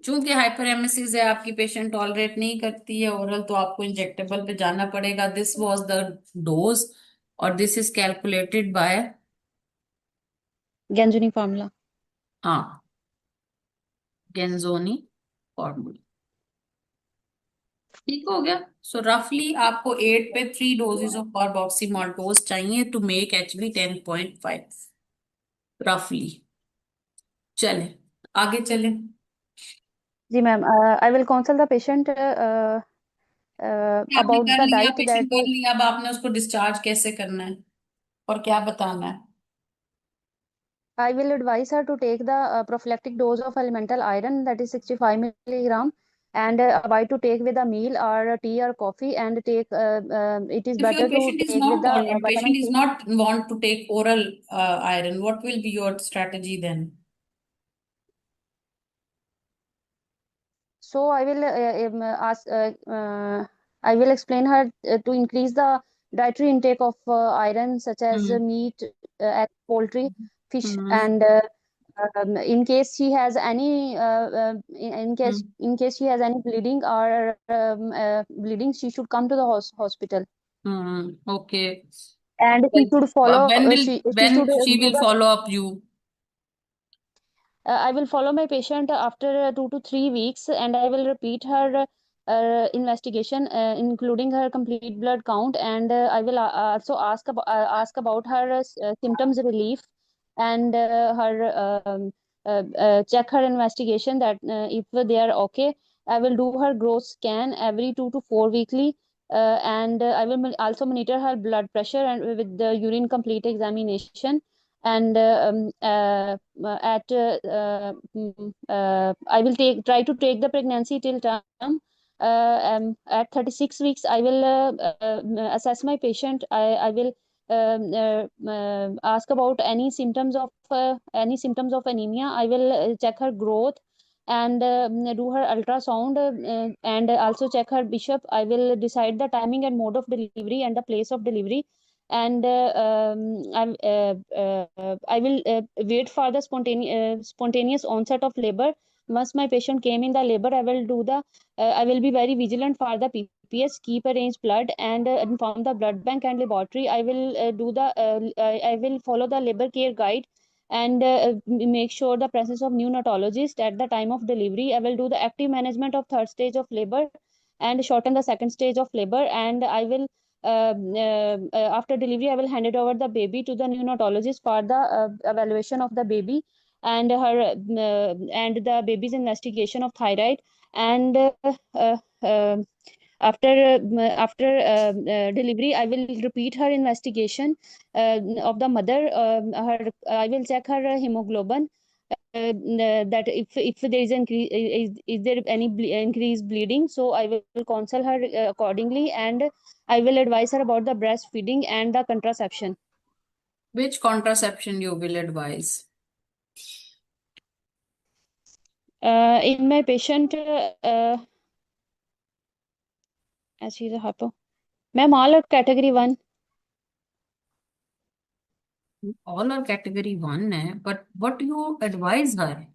A: चूंकि हाइपर एमेसिस है आपकी, पेशेंट टॉलरेट नहीं करती है ओरल, तो आपको इंजेक्टेबल पे जाना पड़ेगा। दिस वाज द डोज, और this is calculated by,
B: Ganzoni formula.
A: हाँ, गेंजोनी फॉर्मूला, ठीक हो गया। सो रफली आपको 8 पे 3 डोजेज ऑफ कार्बोक्सीमाल्टोज चाहिए टू मेक HB 10.5, रफली। चले आगे चले।
B: जी ma'am, I will counsel the patient
A: आपने
B: अबाउट
A: कर
B: द
A: लिया,
B: डाइट
A: पेशेंट
B: दैट।
A: कर लिया, अब आपने उसको डिस्चार्ज कैसे करना है और क्या बताना है?
B: I will advise her to take the prophylactic dose of elemental iron, that is 65 milligram, and avoid to take with a meal or tea or coffee, and take it is
A: If your
B: better to
A: patient is
B: take with
A: not
B: the
A: tolerant, patient
B: vitamin
A: is
B: C.
A: not want to take oral iron, what will be your strategy then?
B: So I will ask. I will explain her to increase the dietary intake of iron, such as
A: Hmm.
B: meat, egg, poultry, fish,
A: Hmm.
B: and in case she has any
A: Hmm.
B: in case she has any bleeding or bleeding, she should come to the hospital,
A: Hmm. Okay.
B: and she
A: Like,
B: should follow. She should
A: when she
B: do
A: will
B: the.
A: follow up you?
B: I will follow my patient after 2 to 3 weeks, and I will repeat her investigation, including her complete blood count, and I will also ask about her symptoms relief, and her check her investigation that if they are okay. I will do her growth scan every 2 to 4 weekly, and I will also monitor her blood pressure and with the urine complete examination, and at I will try to take the pregnancy till term. At 36 weeks, I will assess my patient. I will ask about any symptoms of anemia. I will check her growth, and do her ultrasound, and also check her bishop. I will decide the timing and mode of delivery and the place of delivery, and I will wait for the spontaneous onset of labor once my patient came in the labor, I will do the I will be very vigilant for the PPS, keep arrange blood, and inform the blood bank and laboratory. I will do the I will follow the labor care guide, and make sure the presence of neonatologist at the time of delivery. I will do the active management of third stage of labor and shorten the second stage of labor, and I will after delivery, I will hand it over the baby to the neonatologist for the evaluation of the baby and and the baby's investigation of thyroid, and uh, after delivery, I will repeat her investigation of the mother. Her I will check her hemoglobin, that if there is is there any increased bleeding, so I will counsel her accordingly, and I will advise her about the breastfeeding and the contraception.
A: Which contraception you will advise?
B: In my patient, as she's a hypo, ma'am, all are category 1.
A: All are category 1 है, but what you advise her?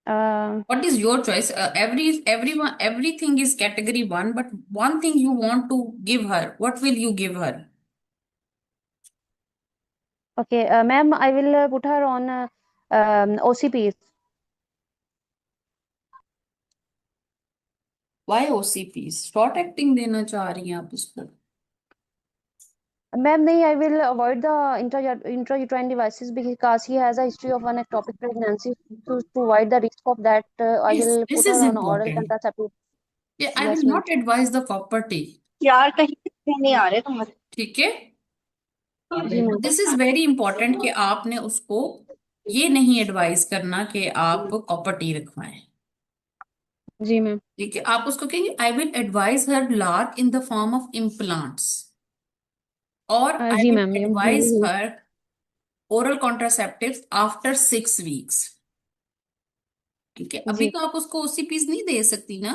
A: What is your choice? Everyone, everything is category 1, but one thing you want to give her. What will you give her?
B: Okay, ma'am, I will put her on OCPs.
A: Why OCPs? Short acting देना चाह रही हैं आप उसको?
B: Ma'am, nahi, I will avoid the intrauterine devices because he has a history of an ectopic pregnancy. To avoid the risk of that, I
A: Yes,
B: will
A: this
B: put her
A: is
B: on oral
A: important.
B: contraceptive.
A: Yeah, I will
B: Yes, ma'am.
A: not advise the copper tea.
C: यार कहीं से नहीं आ रहे तुम।
A: ठीक है?
B: जी ma'am.
A: This is very important कि आपने उसको ये नहीं एडवाइस करना कि आप कॉपर टी रखवाएं।
B: जी मैम।
A: ठीक है, आप उसको कहेंगे I will advise her LARC in the form of implants, और आई
B: जी
A: विल
B: मैम, ये
A: advise her oral contraceptives after 6 weeks. ठीक है, अभी
B: जी
A: तो आप उसको ओसीपीज नहीं दे सकती ना।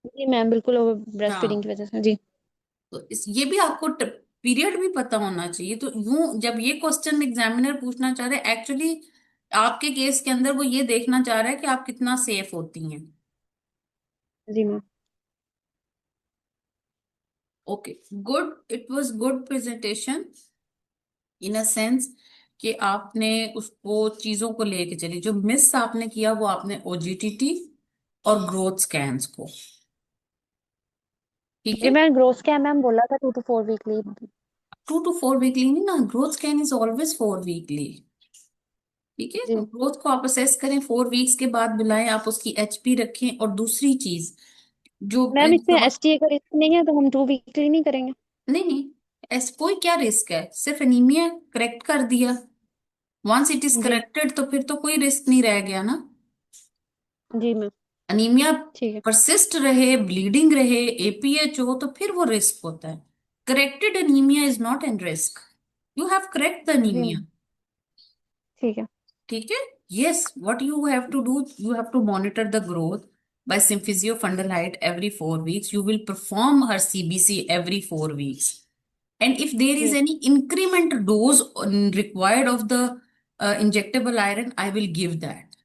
B: जी मैम, बिल्कुल ब्रेस्ट फीडिंग
A: हाँ,
B: की वजह से। जी
A: तो ये भी आपको पीरियड भी पता होना चाहिए। तो यूं जब ये क्वेश्चन एग्जामिनर पूछना चाह रहे हैं, एक्चुअली आपके केस के अंदर वो ये देखना चाह रहा है कि आप कितना सेफ होती हैं।
B: जी ma'am.
A: Okay, good, it was good presentation in a sense कि आपने उसको चीजों को लेके चली। जो मिस आपने किया वो आपने ओजीटीटी और ग्रोथ स्कैन्स को। ठीक
B: जी
A: है,
B: मैम, ग्रोथ स्कैन मैम बोला था 2 to 4 वीकली।
A: 2 to 4 वीकली नहीं ना, growth scan is always 4 weekly. ठीक है,
B: जी
A: तो ग्रोथ को आप असेस करें, 4 वीक्स के बाद बुलाएं, आप उसकी एचपी रखें। और दूसरी चीज जो
B: मैम, इसमें एसटीए का रिस्क नहीं है, तो हम 2 वीकली नहीं करेंगे?
A: नहीं नहीं, ऐसा कोई क्या रिस्क है, सिर्फ एनीमिया करेक्ट कर दिया। वंस इट इज
B: जी
A: करेक्टेड तो फिर तो कोई रिस्क नहीं रह गया ना।
B: जी मैम।
A: अनीमिया
B: ठीक है।
A: परसिस्ट रहे, ब्लीडिंग रहे, एपीएच हो, तो फिर वो रिस्क होता है। Corrected anaemia is not an risk, you have correct the
B: जी
A: अनीमिया।
B: मैम। ठीक है।
A: ठीक है, yes, what you have to do, you have to monitor the growth by Symphysio Fundal Height every 4 weeks. You will perform her CBC every 4 weeks. And if there is
B: जी
A: any increment dose required of the injectable iron, I will give that.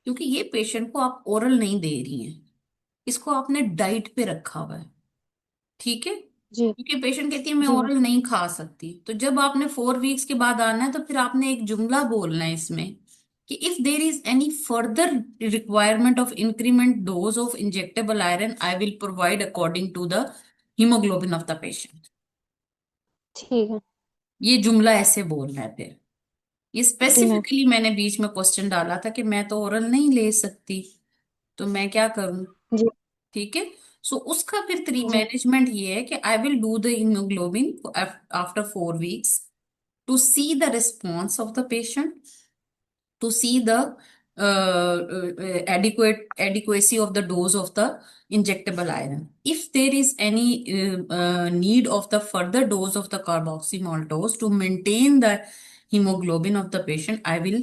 A: क्योंकि ये patient को आप oral नहीं दे रही हैं, इसको आपने डाइट पे रखा हुआ है। ठीक है,
B: जी
A: क्योंकि पेशेंट कहती है मैं
B: जी मैम।
A: ओरल नहीं खा सकती, तो जब आपने 4 वीक्स के बाद आना है तो फिर आपने एक जुमला बोलना है इसमें कि if there is any further requirement of increment dose of injectable iron, I will provide according to the haemoglobin of the patient.
B: ठीक है।
A: ये जुमला ऐसे बोलना है फिर। ये
B: जी मैम।
A: स्पेसिफिकली मैंने बीच में क्वेश्चन डाला था कि मैं तो ओरल नहीं ले सकती, तो मैं क्या करूं।
B: जी
A: ठीक है, सो उसका फिर थ्री
B: जी
A: मैनेजमेंट ये है कि I will do the haemoglobin after 4 weeks to see the response of the patient, to see the adequacy of the dose of the injectable iron. If there is any need of the further dose of the carboxymaltose to maintain the hemoglobin of the patient, I will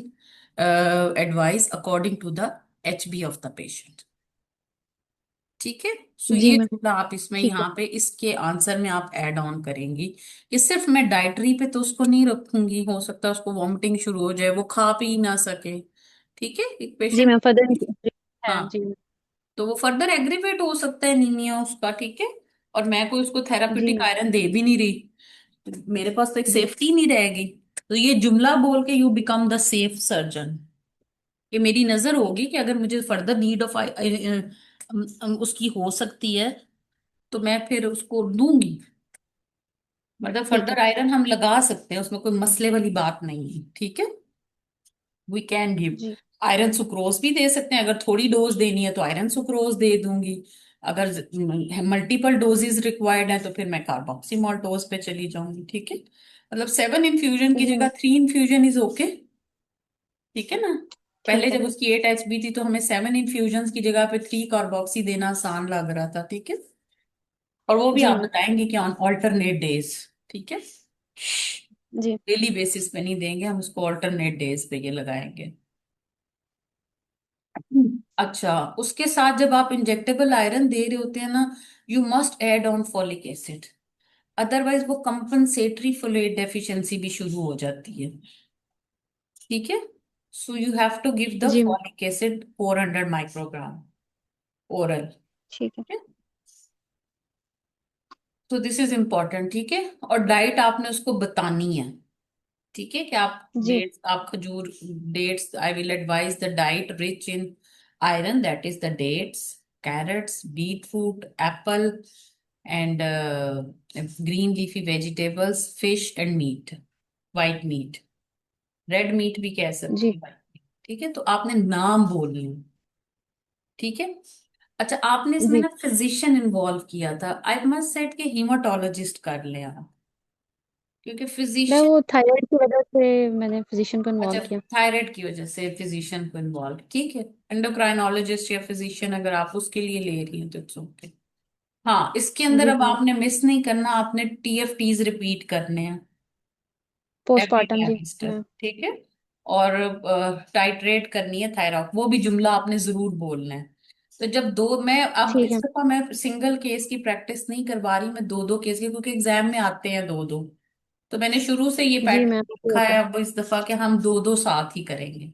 A: advise according to the HB of the patient. ठीक है। सो
B: जी
A: ये
B: ma'am.
A: जुमला आप इसमें
B: ठीक है।
A: यहाँ पे इसके आंसर में आप ऐड ऑन करेंगी। ये सिर्फ मैं डाइटरी पे तो उसको नहीं रखूंगी, हो सकता है उसको वॉमिटिंग शुरू हो जाए, वो खा पी ना सके। ठीक है, एक
B: जी
A: पेशेंट।
B: मैम, फर्दर है
A: हाँ,
B: जी मैम।
A: तो वो फर्दर एग्रीवेट हो सकता है नीमिया उसका। ठीक है, और मैं कोई उसको
B: जी
A: थेराप्यूटिक
B: मैम।
A: आयरन दे भी नहीं रही, मेरे पास तो एक
B: जी
A: सेफ्टी नहीं रहेगी। तो ये जुमला बोल के you become the safe surgeon. ये मेरी नजर होगी कि अगर मुझे फर्दर नीड ऑफ उसकी हो सकती है, तो मैं फिर उसको दूंगी। मतलब
B: ठीक है।
A: फर्दर आयरन हम लगा सकते हैं, उसमें कोई मसले वाली बात नहीं है। ठीक है, वी कैन गिव
B: जी
A: आयरन सुक्रोज भी दे सकते हैं, अगर थोड़ी डोज देनी है तो आयरन सुक्रोज दे दूंगी। अगर मल्टीपल डोजेज रिक्वायर्ड है तो फिर मैं कार्बोक्सीमोल्टोज पे चली जाऊंगी। ठीक है, मतलब 7 इन्फ्यूजन की
B: जी
A: जगह
B: मैम।
A: 3 infusion is okay. ठीक है ना। पहले
B: ठीक है।
A: जब उसकी 8 HB थी तो हमें 7 इन्फ्यूजन की जगह पे 3 कार्बोक्सी देना आसान लग रहा था। ठीक है, और वो भी
B: जी
A: आप
B: मैम।
A: बताएंगे कि ऑन ऑल्टरनेट डेज। ठीक है,
B: जी
A: डेली बेसिस पे नहीं देंगे हम उसको, ऑल्टरनेट डेज पे ये लगाएंगे। अच्छा, उसके साथ जब आप इंजेक्टेबल आयरन दे रहे होते हैं ना, you must add on folic acid, otherwise वो कंपनसेटरी फोलेट डेफिशिएंसी भी शुरू हो जाती है। ठीक है, so you have to give the
B: जी ma'am.
A: Folic acid 400 microgram oral.
B: ठीक है।
A: तो दिस इज इम्पोर्टेंट। ठीक है, और डाइट आपने उसको बतानी है। ठीक है, कि आप
B: जी
A: डेट्स, आप खजूर, dates, I will advise the diet rich in iron, that is the dates, carrots, beetroot, apple, and green leafy vegetables, fish and meat, white meat, red meat भी कह सकते
B: जी
A: हैं। ठीक है, तो आपने नाम बोलने हैं। ठीक है। अच्छा, आपने इसमें
B: जी
A: ना फिजिशियन इन्वॉल्व किया था, आई मस्ट सेड कि हीमाटोलॉजिस्ट कर ले आप, क्योंकि
B: मैं
A: फिजिशियन।
B: वो थायराइड की वजह से मैंने फिजिशियन को
A: अच्छा,
B: इन्वॉल्व किया।
A: थायराइड की वजह से फिजिशियन को इन्वॉल्व। ठीक है, एंडोक्राइनोलॉजिस्ट या फिजिशियन अगर आप उसके लिए ले रही हैं तो इट्स ओके। हाँ, इसके अंदर
B: जी
A: अब
B: मैम।
A: आपने मिस नहीं करना, आपने TFTs रिपीट करने हैं एवरी
B: पोस्टमार्टम जी
A: ट्राइमेस्टर।
B: मैम।
A: ठीक है, और टाइट्रेट करनी है थायराइड, वो भी जुमला आपने जरूर बोलना है। तो जब दो, मैं अब
B: ठीक
A: इस
B: है।
A: दफा मैं सिंगल केस की प्रैक्टिस नहीं करवा रही, मैं दो दो केस की, क्योंकि एग्जाम में आते हैं दो दो। तो मैंने शुरू से ये
B: जी
A: पैटर्न
B: मैम, ऐसे
A: रखा
B: होता
A: है
B: है।
A: अब इस दफा कि हम दो दो साथ ही करेंगे।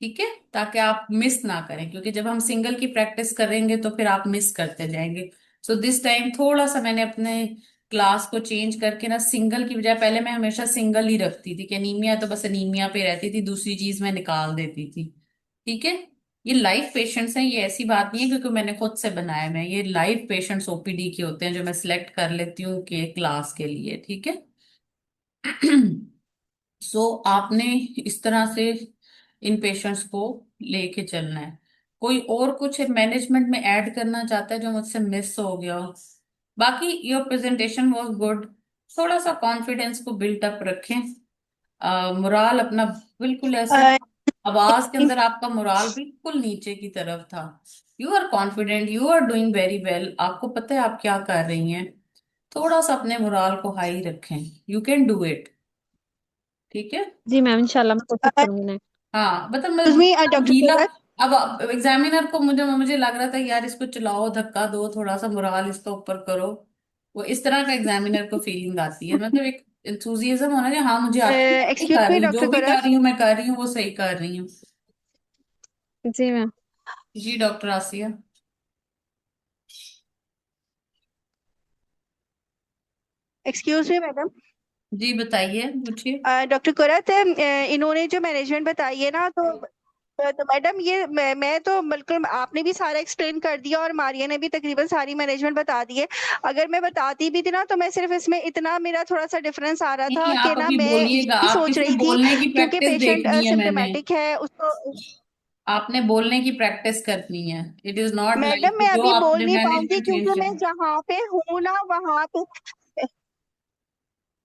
A: ठीक है, ताकि आप मिस ना करें, क्योंकि जब हम सिंगल की प्रैक्टिस करेंगे तो फिर आप मिस करते जाएंगे। सो दिस टाइम थोड़ा सा मैंने अपने क्लास को चेंज करके ना, सिंगल की बजाय, पहले मैं हमेशा सिंगल ही रखती थी कि अनीमिया तो बस अनीमिया पे रहती थी, दूसरी चीज मैं निकाल देती थी। ठीक है, ये लाइव पेशेंट्स हैं, ये ऐसी बात नहीं है क्योंकि मैंने खुद से बनाया, मैं ये लाइव पेशेंट्स OPD के होते हैं जो मैं सिलेक्ट कर लेती हूँ के क्लास के लिए। ठीक है। सो आपने इस तरह से इन पेशेंट्स को लेके चलना है। कोई और कुछ मैनेजमेंट में ऐड करना चाहता है जो मुझसे मिस हो गया हो? बाकी योर प्रेजेंटेशन वाज गुड। थोड़ा सा कॉन्फिडेंस को बिल्ट अप रखें, मोराल अपना बिल्कुल ऐसे
C: अ,
A: ना, आवाज के अंदर आपका मोराल बिल्कुल नीचे की तरफ था। You are confident, you are doing very well, आपको पता है आप क्या कर रही हैं। थोड़ा सा अपने मोराल को हाई रखें, यू कैन डू इट। ठीक है।
B: जी मैम, इंशाल्लाह मैं कोशिश करूंगी नेक्स्ट।
A: हाँ, मतलब
C: एक्सक्यूज मी
A: मैं
C: डॉक्टर
A: ढीला।
C: कोरक।
A: अब एग्जामिनर को मुझे मुझे लग रहा था यार इसको चलाओ, धक्का दो, थोड़ा सा मुराल इसका ऊपर करो, वो इस तरह का एग्जामिनर को फीलिंग आती है, मतलब एक इंथुजियाज्म होना कि हाँ मुझे आती है, मैं सही
C: एक्सक्यूज
A: कर
C: मी
A: रही हूँ, जो
C: डॉक्टर
A: भी कर
C: कोरक।
A: रही हूँ मैं कर रही हूँ, वो सही कर रही हूँ।
B: जी मैम।
A: जी doctor Asiya.
C: Excuse me madam.
A: जी बताइए, पूछिए।
C: डॉक्टर कोरक, इन्होंने जो मैनेजमेंट बताई है ना, तो मैडम ये मैं तो बिल्कुल, आपने भी सारा एक्सप्लेन कर दिया और मारिया ने भी तकरीबन सारी मैनेजमेंट बता दी है। अगर मैं बताती भी थी ना, तो मैं सिर्फ इसमें इतना मेरा थोड़ा सा डिफरेंस आ रहा
A: नहीं,
C: था कि
A: आप
C: ना,
A: अभी
C: मैं
A: बोलिएगा,
C: ये
A: आपकी
C: सोच रही
A: सिर्फ
C: थी
A: बोलने की
C: क्योंकि
A: प्रैक्टिस
C: पेशेंट
A: देखनी है मैंने।
C: सिम्टोमेटिक है उसको।
A: आपने बोलने की प्रैक्टिस करनी है, it is not
C: madam
A: like
C: मैं
A: जो
C: अभी बोल
A: आपने
C: नहीं पाऊंगी
A: मैनेजमेंट चेंज
C: क्योंकि मैं
A: कर।
C: जहाँ पे हूँ ना वहाँ पे,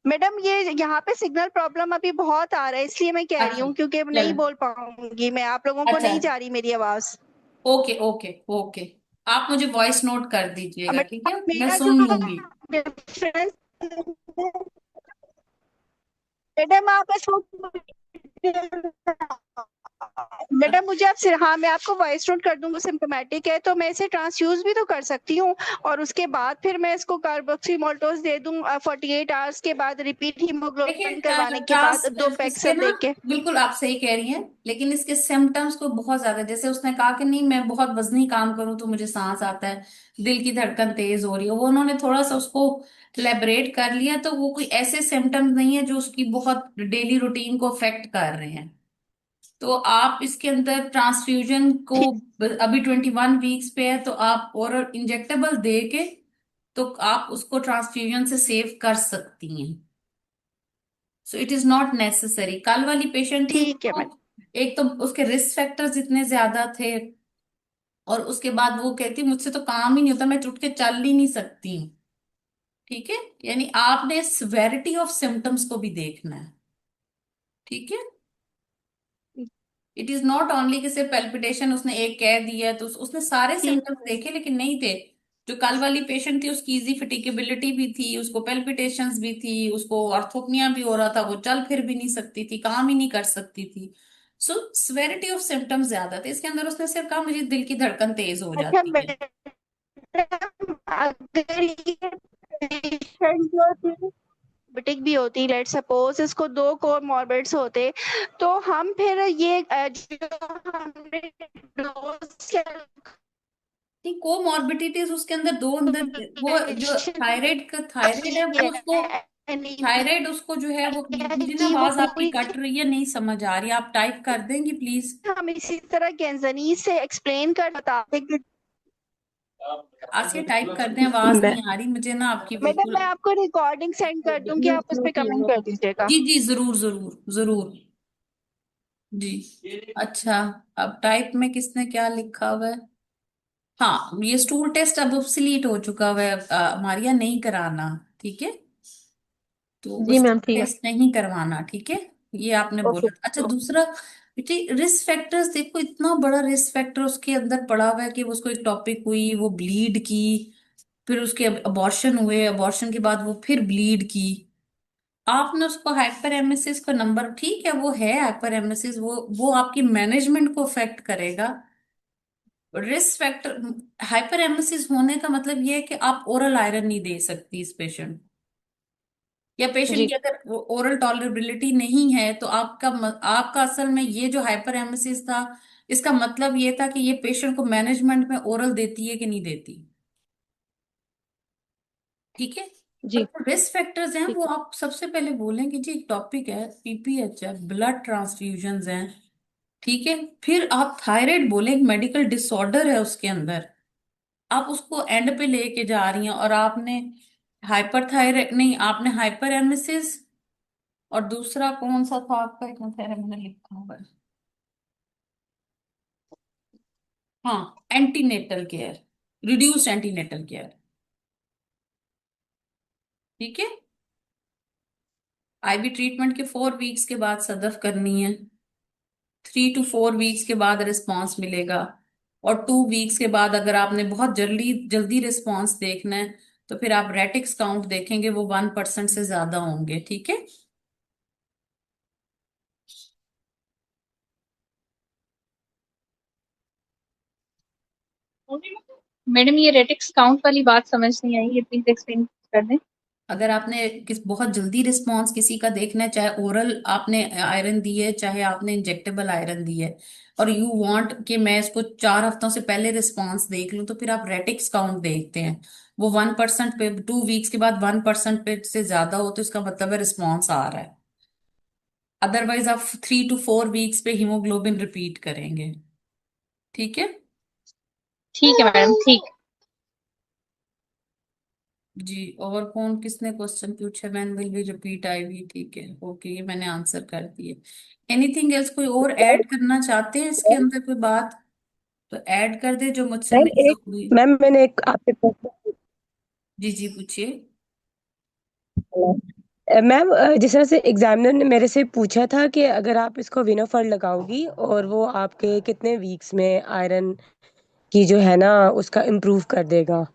C: मैडम ये यहाँ पे सिग्नल प्रॉब्लम अभी बहुत आ रहा है, इसलिए मैं कह रही
A: अच्छा,
C: हूँ, क्योंकि अब नहीं
A: चलो,
C: बोल पाऊंगी मैं, आप लोगों को
A: अच्छा,
C: नहीं जा रही मेरी आवाज।
A: ओके ओके ओके, आप मुझे वॉइस नोट कर दीजिएगा, ठीक
C: मैडम
A: है, मैं
C: मेरा जो
A: सुन लूंगी।
C: डिफरेंस, मैडम आप इसको बेटा मुझे आप हाँ मैं आपको वॉइस नोट कर दूंगा, सिम्टोमेटिक है तो मैं इसे ट्रांसफ्यूज भी तो कर सकती हूँ, और उसके बाद फिर मैं इसको कार्बोक्सीमोल्टोज दे दूं 48 आवर्स के बाद, रिपीट
A: देखिए
C: हीमोग्लोबिन करवाने के
A: ट्रांस
C: बाद 2 पैक
A: इसके
C: सब
A: ना,
C: दे के।
A: बिल्कुल आप सही कह रही हैं, लेकिन इसके सिम्टम्स को बहुत ज्यादा, जैसे उसने कहा कि नहीं मैं बहुत वजनी काम करूं तो मुझे सांस आता है, दिल की धड़कन तेज हो रही है, वो उन्होंने थोड़ा सा उसको लेबरेट कर लिया, तो वो कोई ऐसे सिम्टम्स नहीं है जो उसकी बहुत डेली रूटीन को अफेक्ट कर रहे हैं। तो आप इसके अंदर ट्रांसफ्यूजन को,
C: ठीक।
A: अभी 21 वीक्स पे है, तो आप और इंजेक्टेबल दे के तो आप उसको ट्रांसफ्यूजन से सेव कर सकती हैं। So it is not necessary. कल वाली पेशेंट थी
C: ठीक है
A: उसको,
C: मैडम।
A: एक तो उसके रिस्क फैक्टर्स इतने ज्यादा थे, और उसके बाद वो कहती मुझसे तो काम ही नहीं होता, मैं उठ के चल ही नहीं सकती। ठीक है, यानी आपने सिवेरिटी ऑफ सिम्टम्स को भी देखना है। ठीक है, इट इज नॉट ओनली कि सिर्फ पेल्पिटेशन उसने एक कह दिया है तो उसने सारे
C: ठीक
A: सिम्टम्स देखे लेकिन नहीं थे। जो कल वाली पेशेंट थी उसकी इजी फटिकेबिलिटी भी थी, उसको पेल्पिटेशंस भी थी, उसको ऑर्थोपनिया भी हो रहा था, वो चल फिर भी नहीं सकती थी, काम ही नहीं कर सकती थी। सो सिवेरिटी ऑफ सिम्टम्स ज्यादा थे। इसके अंदर उसने सिर्फ कहा मुझे दिल की धड़कन तेज हो
C: अच्छा
A: जाती है।
C: मैडम, अगर ये पेशेंट जो थी डायबिटिक भी होती, लेट सपोज इसको 2 कोर मॉर्बिड्स होते, तो हम फिर ये जो हमने डोज
A: नहीं, कोमॉर्बिडिटीज उसके अंदर दो अंदर, वो जो थायराइड है वो उसको, थायराइड उसको जो है वो, मुझे ना
C: कि वो
A: आवाज आपकी
C: पूरी
A: कट रही है, नहीं समझ आ रही, आप टाइप कर देंगी प्लीज।
C: हम इसी तरह कैंजनी से एक्सप्लेन कर बताते कि
A: आसिया टाइप कर दें, आवाज
C: मैं
A: नहीं आ रही मुझे ना आपकी
C: मैडम
A: बिल्कुल।
C: मैं आपको रिकॉर्डिंग सेंड कर दूं कि आप उस पर कमेंट कर दीजिएगा।
A: जी जी, जरूर जरूर जरूर। जी अच्छा, अब टाइप में किसने क्या लिखा हुआ है? हाँ, ये स्टूल टेस्ट अब ऑब्सलीट हो चुका हुआ है, हमारे यहाँ नहीं कराना। ठीक है, तो
B: जी
A: उस
B: मैम ठीक है।
A: टेस्ट नहीं करवाना। ठीक है, ये आपने
B: ओके।
A: बोला। अच्छा दूसरा, बेटे रिस्क फैक्टर्स देखो, इतना बड़ा रिस्क फैक्टर उसके अंदर पड़ा हुआ है कि उसको एक टॉपिक हुई, वो ब्लीड की, फिर उसके अबॉर्शन हुए, अबॉर्शन के बाद वो फिर ब्लीड की। आपने उसको हाइपर एमेसिस का नंबर, ठीक है वो है हाइपर एमेसिस, वो आपकी मैनेजमेंट को अफेक्ट करेगा। रिस्क फैक्टर, हाइपर एमेसिस होने का मतलब ये है कि आप ओरल आयरन नहीं दे सकती इस पेशेंट, या पेशेंट
B: जी
A: की अगर ओरल टॉलरेबिलिटी नहीं है, तो आपका असल में ये जो हाइपर एमेसिस था, इसका मतलब ये था कि ये पेशेंट को मैनेजमेंट में ओरल देती है कि नहीं देती। ठीक है, और
B: जी
A: रिस्क फैक्टर्स हैं
B: ठीक
A: वो
B: है।
A: आप सबसे पहले बोलेंगे जी, एक टॉपिक है पीपीएच है, ब्लड ट्रांसफ्यूजन्स हैं। ठीक है, फिर आप थायराइड बोले, एक मेडिकल डिसऑर्डर है उसके अंदर, आप उसको एंड पे लेके जा रही हैं, और आपने हाइपर थायराइड नहीं, आपने हाइपर एमेसिस, और दूसरा कौन सा था आपका, एक मिनट ठहरे, मैंने लिखा हुआ है, हाँ antenatal care, reduced antenatal care. ठीक है, आईवी ट्रीटमेंट के 4 वीक्स के बाद सदफ करनी है, 3 to 4 वीक्स के बाद रिस्पॉन्स मिलेगा, और 2 वीक्स के बाद अगर आपने बहुत जल्दी जल्दी रिस्पॉन्स देखना है तो फिर आप रेटिक्स काउंट देखेंगे, वो 1% से ज्यादा होंगे। ठीक है,
D: मैडम ये रेटिक्स काउंट वाली बात समझ नहीं आई, ये प्लीज एक्सप्लेन कर दें।
A: अगर आपने बहुत जल्दी रिस्पॉन्स किसी का देखना है, चाहे ओरल आपने आयरन दी है चाहे आपने इंजेक्टेबल आयरन दी है, और यू वांट कि मैं इसको 4 हफ्तों से पहले रिस्पॉन्स देख लूं, तो फिर आप रेटिक्स काउंट देखते हैं, वो 1% पे, 2 वीक्स के बाद 1% पे से ज्यादा हो तो इसका मतलब है रिस्पॉन्स आ रहा है। अदरवाइज आप 3 to 4 वीक्स पे हीमोग्लोबिन रिपीट करेंगे। ठीक है
D: ठीक है मैडम, ठीक।
A: जी, और कौन किसने क्वेश्चन पूछा, when will we repeat IV? ठीक है, ओके, ये मैंने आंसर कर दिए। एनीथिंग एल्स, कोई और ऐड करना चाहते हैं इसके अंदर कोई बात, तो ऐड कर दे जो मुझसे
F: मैम
A: मिस
F: एक
A: हुई।
F: मैम मैंने एक आपसे क्वेश्चन
A: जी जी पूछिए।
F: पूछा है। मैम जिस तरह से एग्जामिनर ने मेरे से पूछा था कि अगर आप इसको विनोफर लगाओगी और वो आपके कितने वीक्स में आयरन की जो है ना उसका इम्प्रूव कर देगा।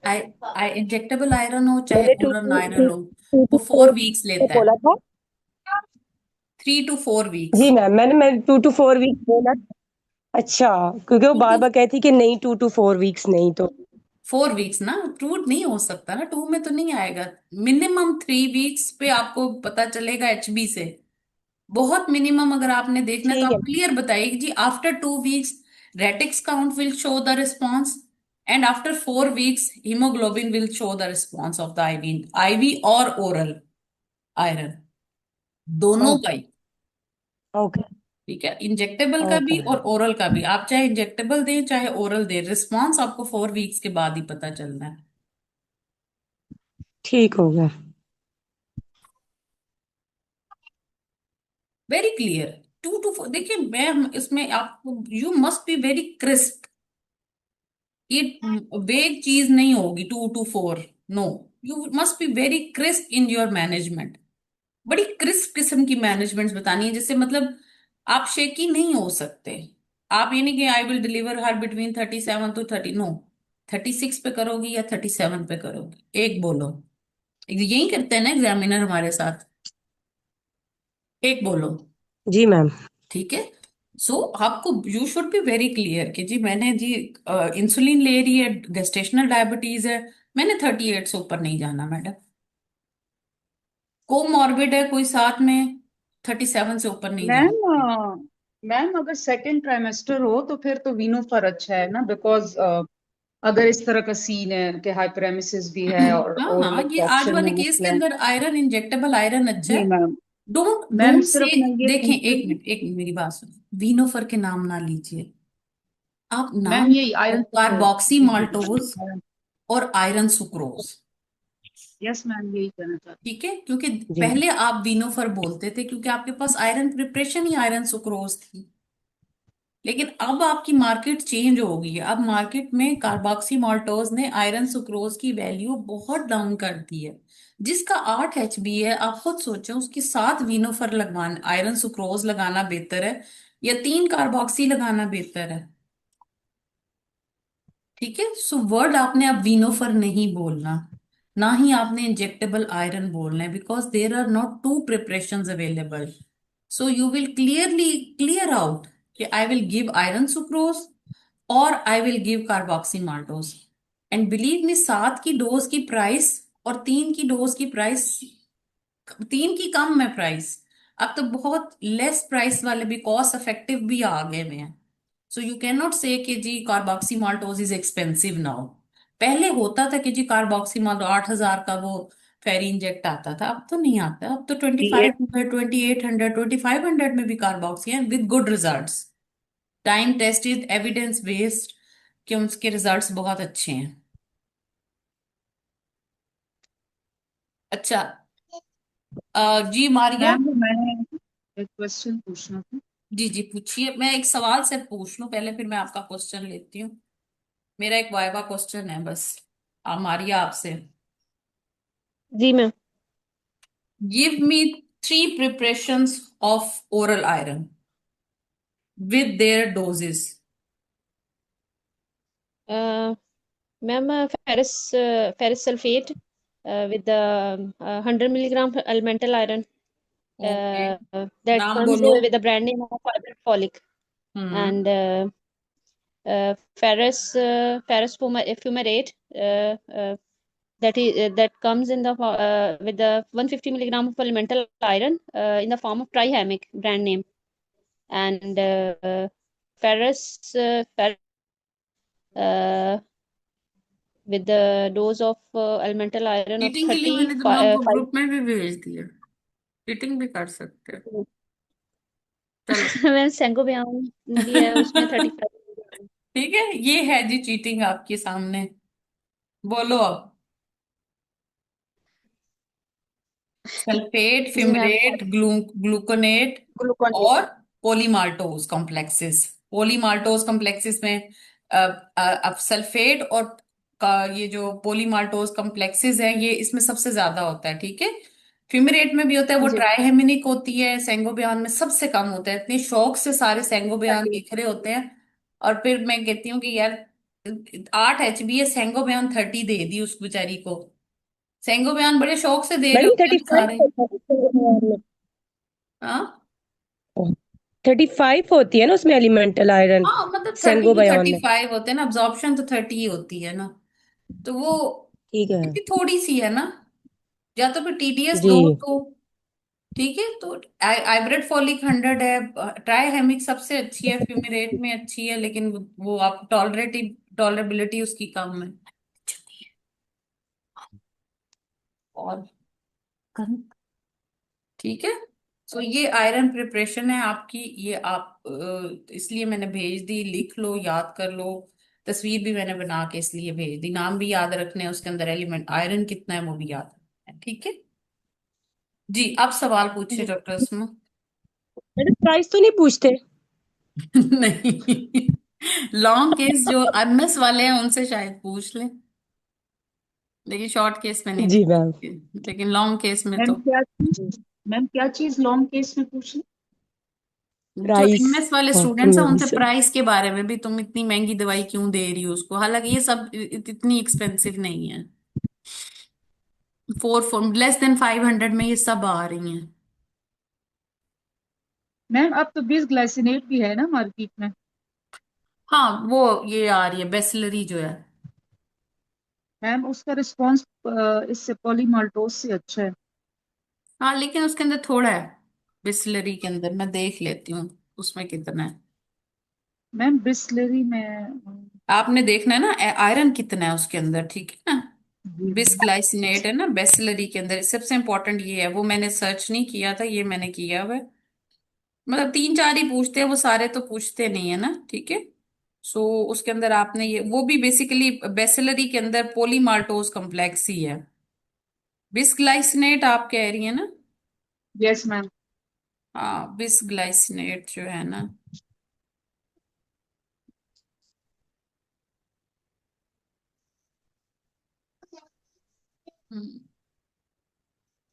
A: आई आई इंजेक्टेबल आयरन हो चाहे
F: मैंने टू
A: ओरल
F: टू
A: आयरन
F: टू
A: हो,
F: टू
A: वो
F: टू
A: 4 वीक्स
F: फोर
A: लेता है।
F: बोला था।
A: 3 to 4 वीक्स।
F: जी मैम, मैं 2 to 4 वीक्स बोला। अच्छा, क्योंकि वो
A: टू
F: बार
A: टू
F: बार कहती कि नहीं 2 to 4 वीक्स नहीं तो।
A: 4 वीक्स ना, टू नहीं हो सकता ना, टू में तो नहीं आएगा। मिनिमम 3 वीक्स पे आपको पता चलेगा एचबी से। बहुत मिनिमम अगर आपने देखना है तो
F: ठीक है।
A: आप क्लियर बताइए कि जी after 2 weeks retics count will show the response, and after 4 weeks haemoglobin will show the response of the IV, IV और ओरल आयरन, दोनों का ही।
F: ओके।
A: ठीक है, इंजेक्टेबल का
F: ओके
A: भी और
F: मैम।
A: ओरल का भी, आप चाहे इंजेक्टेबल दें चाहे ओरल दें, रिस्पॉन्स आपको 4 वीक्स के बाद ही पता चलना है।
F: ठीक हो गया।
A: Very clear. 2 to 4, देखिए मैं इसमें आपको, you must be very crisp. ये वेग चीज नहीं होगी 2 to 4, no. You must be very crisp in your management. बड़ी क्रिस्प किस्म की मैनेजमेंट बतानी है, जिससे मतलब आप शेकी नहीं हो सकते। आप ये नहीं कि I will deliver her between 37 to 30, no. 36 पे करोगी या 37 पे करोगी, एक बोलो। यही करते हैं ना एग्जामिनर हमारे साथ, एक बोलो।
F: जी मैम।
A: ठीक है। सो आपको you should be very clear कि जी मैंने जी इंसुलिन ले रही है, गेस्टेशनल डायबिटीज है, मैंने 38 से ऊपर नहीं जाना मैडम। कोमॉर्बिड है कोई साथ में, 37 से ऊपर नहीं
E: मैम
A: जाना।
E: मैम अगर सेकंड ट्राइमेस्टर हो तो फिर तो वीनोफर अच्छा है ना, बिकॉज अगर इस तरह का सीन है कि हाइपरेमिसिस भी है और
A: हाँ
E: ओरल
A: हाँ, ये आज
E: एब्जॉर्प्शन
A: वाले
E: में
A: केस के
E: मसला है।
A: अंदर आयरन, इंजेक्टेबल आयरन अच्छा
E: जी
A: है।
E: Ma'am.
A: Don't
E: ma'am
A: don't say,
E: सिर्फ मैं ये
A: देखें
E: पूछ रही
A: एक
E: थी।
A: मिनट, एक मिनट मेरी बात सुनो, वीनोफर के नाम ना लीजिए। आप
E: मैम
A: नाम
E: यही आयरन सुक्रोज।
A: कार्बोक्सी
E: जी जी
A: माल्टोज
E: मैम।
A: और आयरन सुक्रोज।
E: यस मैम, यही कहना चाहती
A: ठीक है, क्योंकि
F: जी
A: पहले आप वीनोफर बोलते थे क्योंकि आपके पास आयरन प्रिपरेशन ही आयरन सुक्रोज थी। लेकिन अब आपकी मार्केट चेंज हो गई है, अब मार्केट में कार्बोक्सी माल्टोज ने आयरन सुक्रोज की वैल्यू बहुत डाउन कर दी है। जिसका 8 एचबी है, आप खुद सोचो उसके साथ वीनोफर लगवाना, आयरन सुक्रोज लगाना बेहतर है या 3 कार्बोक्सी लगाना बेहतर है? ठीक है, सो वर्ड आपने अब वीनोफर नहीं बोलना, ना ही आपने इंजेक्टेबल आयरन बोलना है, because there are not two preparations available. So you will clearly clear out कि I will give iron sucrose और I will give carboxymaltose. And believe me, 7 की डोज की प्राइस और 3 की डोज की price, 3 की कम है प्राइस। अब तो बहुत लेस प्राइस वाले भी कॉस्ट इफेक्टिव भी आ गए हुए हैं। So you can not say कि जी carboxymaltose is expensive now. पहले होता था कि जी कार्बोक्सी माल्टो 8,000 का वो फेरी इंजेक्ट आता था, अब तो नहीं आता। अब तो ट्वेंटी
E: थी।
A: फाइव हंड्रेड 2800 2500 में भी कार्बोक्सी है with good results. Time tested, evidence based, कि उसके रिजल्ट्स बहुत अच्छे हैं। अच्छा, जी मारिया।
E: मैम मैंने एक क्वेश्चन पूछना था।
A: जी जी पूछिए, मैं एक सवाल से पूछ लूं पहले, फिर मैं आपका क्वेश्चन लेती हूँ। मेरा एक वाइवा क्वेश्चन है बस, मारिया आपसे।
B: जी ma'am.
A: Give me 3 preparations of oral iron with their doses.
B: Ma'am ferrous sulfate with the 100 milligram elemental iron
A: okay,
B: that
A: नाम
B: comes
A: बोलो।
B: with the brand name of folic,
A: hmm.
B: and fumarate that comes in the with the 150 milligram of elemental iron in the form of trihamic brand name, and ferrous uh, with the dose of elemental iron of
A: cheating के लिए मैंने तुम लोग को
B: 35.
A: Group में भी भेज दिया, चीटिंग भी कर सकते हो। चलो।
B: मैम सेंको बयान भी है उसमें 35.
A: ठीक है, ये है जी चीटिंग आपके सामने। बोलो अब। सल्फेट,
B: जी ma'am.
A: Fumarate, gluconate
B: glucon D.
A: और पोलीमाल्टोज कॉम्प्लेक्सेस। पोलीमाल्टोज कॉम्प्लेक्सेस में अब सल्फेट और का ये जो पोलीमाल्टोज कॉम्प्लेक्सेस है, ये इसमें सबसे ज्यादा होता है। ठीक है, फिमरेट में भी होता है, वो
B: जी
A: ट्राइहेमिनिक होती है, सेंगोबियान में सबसे कम होता है। इतने शौक से सारे सेंगोबियान
B: 30.
A: लिख रहे होते हैं, और फिर मैं कहती हूँ कि यार 8 एचबी है, सेंगोबियान 30 दे दी उस बेचारी को। सेंगोबियान बड़े शौक से दे रहे
F: मैडम
A: होते हैं
F: थर्टी
A: सारे।
F: फाइव
A: हाँ,
F: 35 होती है ना उसमें एलिमेंटल आयरन,
A: हाँ मतलब 30 to
F: सेंगोबायोन में।
A: 35 होते हैं ना, अब्जॉर्प्शन तो 30 ही होती है ना। तो वो
F: ठीक है।
A: इतनी थोड़ी सी है ना, या तो फिर टीडीएस
F: जी।
A: दो तो ठीक है। तो हाइब्रिड फॉलिक 100 है, ट्राइहेमिक सबसे अच्छी है, फ्यूमेरेट में अच्छी है, लेकिन वो आप टॉलरेबिलिटी उसकी कम है। और ठीक है। सो ये आयरन प्रिपरेशन है आपकी, ये आप इसलिए मैंने भेज दी, लिख लो, याद कर लो। तस्वीर भी मैंने बना के इसलिए भेज दी, नाम भी याद रखने हैं, उसके अंदर एलिमेंट आयरन कितना है वो भी याद रखना है, ठीक है। जी आप सवाल पूछिए डॉक्टर उसमें।
F: मैडम प्राइस तो नहीं पूछते?
A: नहीं, लॉन्ग केस जो एमएस वाले हैं उनसे शायद पूछ लें, लेकिन शॉर्ट केस में नहीं
F: जी मैम।
A: पूछते, लेकिन लॉन्ग केस में
E: मैम
A: तो
E: क्या चीज मैम क्या चीज लॉन्ग केस में पूछ रही?
A: जो
F: प्राइस
A: एमएस वाले
F: और
A: स्टूडेंट्स हैं उनसे
F: मेडिसिन।
A: प्राइस के बारे में भी, तुम इतनी महंगी दवाई क्यों दे रही हो उसको, हालांकि ये सब इतनी एक्सपेंसिव नहीं है। फोर लेस देन 500 में ये सब आ रही हैं।
E: मैम अब तो बीस ग्लाइसिनेट भी है ना मार्केट में।
A: हाँ वो ये आ रही है बेसलरी जो है।
E: मैम उसका रिस्पॉन्स इससे पॉलीमाल्टोस से अच्छा है।
A: हाँ लेकिन उसके अंदर थोड़ा है, बिस्लरी के अंदर मैं देख लेती हूँ उसमें कितना है।
E: मैम बिस्लरी में
A: आपने देखना है ना आयरन कितना है उसके अंदर, ठीक है ना।
E: जी
A: बिस्ग्लाइसिनेट है ना बेसलरी के अंदर, सबसे इंपॉर्टेंट ये है, वो मैंने सर्च नहीं किया था, ये मैंने किया हुआ है। मतलब 3 4 ही पूछते हैं, वो सारे तो पूछते नहीं है ना, ठीक है। सो उसके अंदर आपने ये, वो भी बेसिकली बेसलरी के अंदर पोलीमाल्टोज कॉम्प्लेक्स ही है। बिस्ग्लाइसिनेट आप कह रही है ना।
E: Yes ma'am.
A: हाँ बिस्ग्लाइसिनेट जो है ना, हम्म,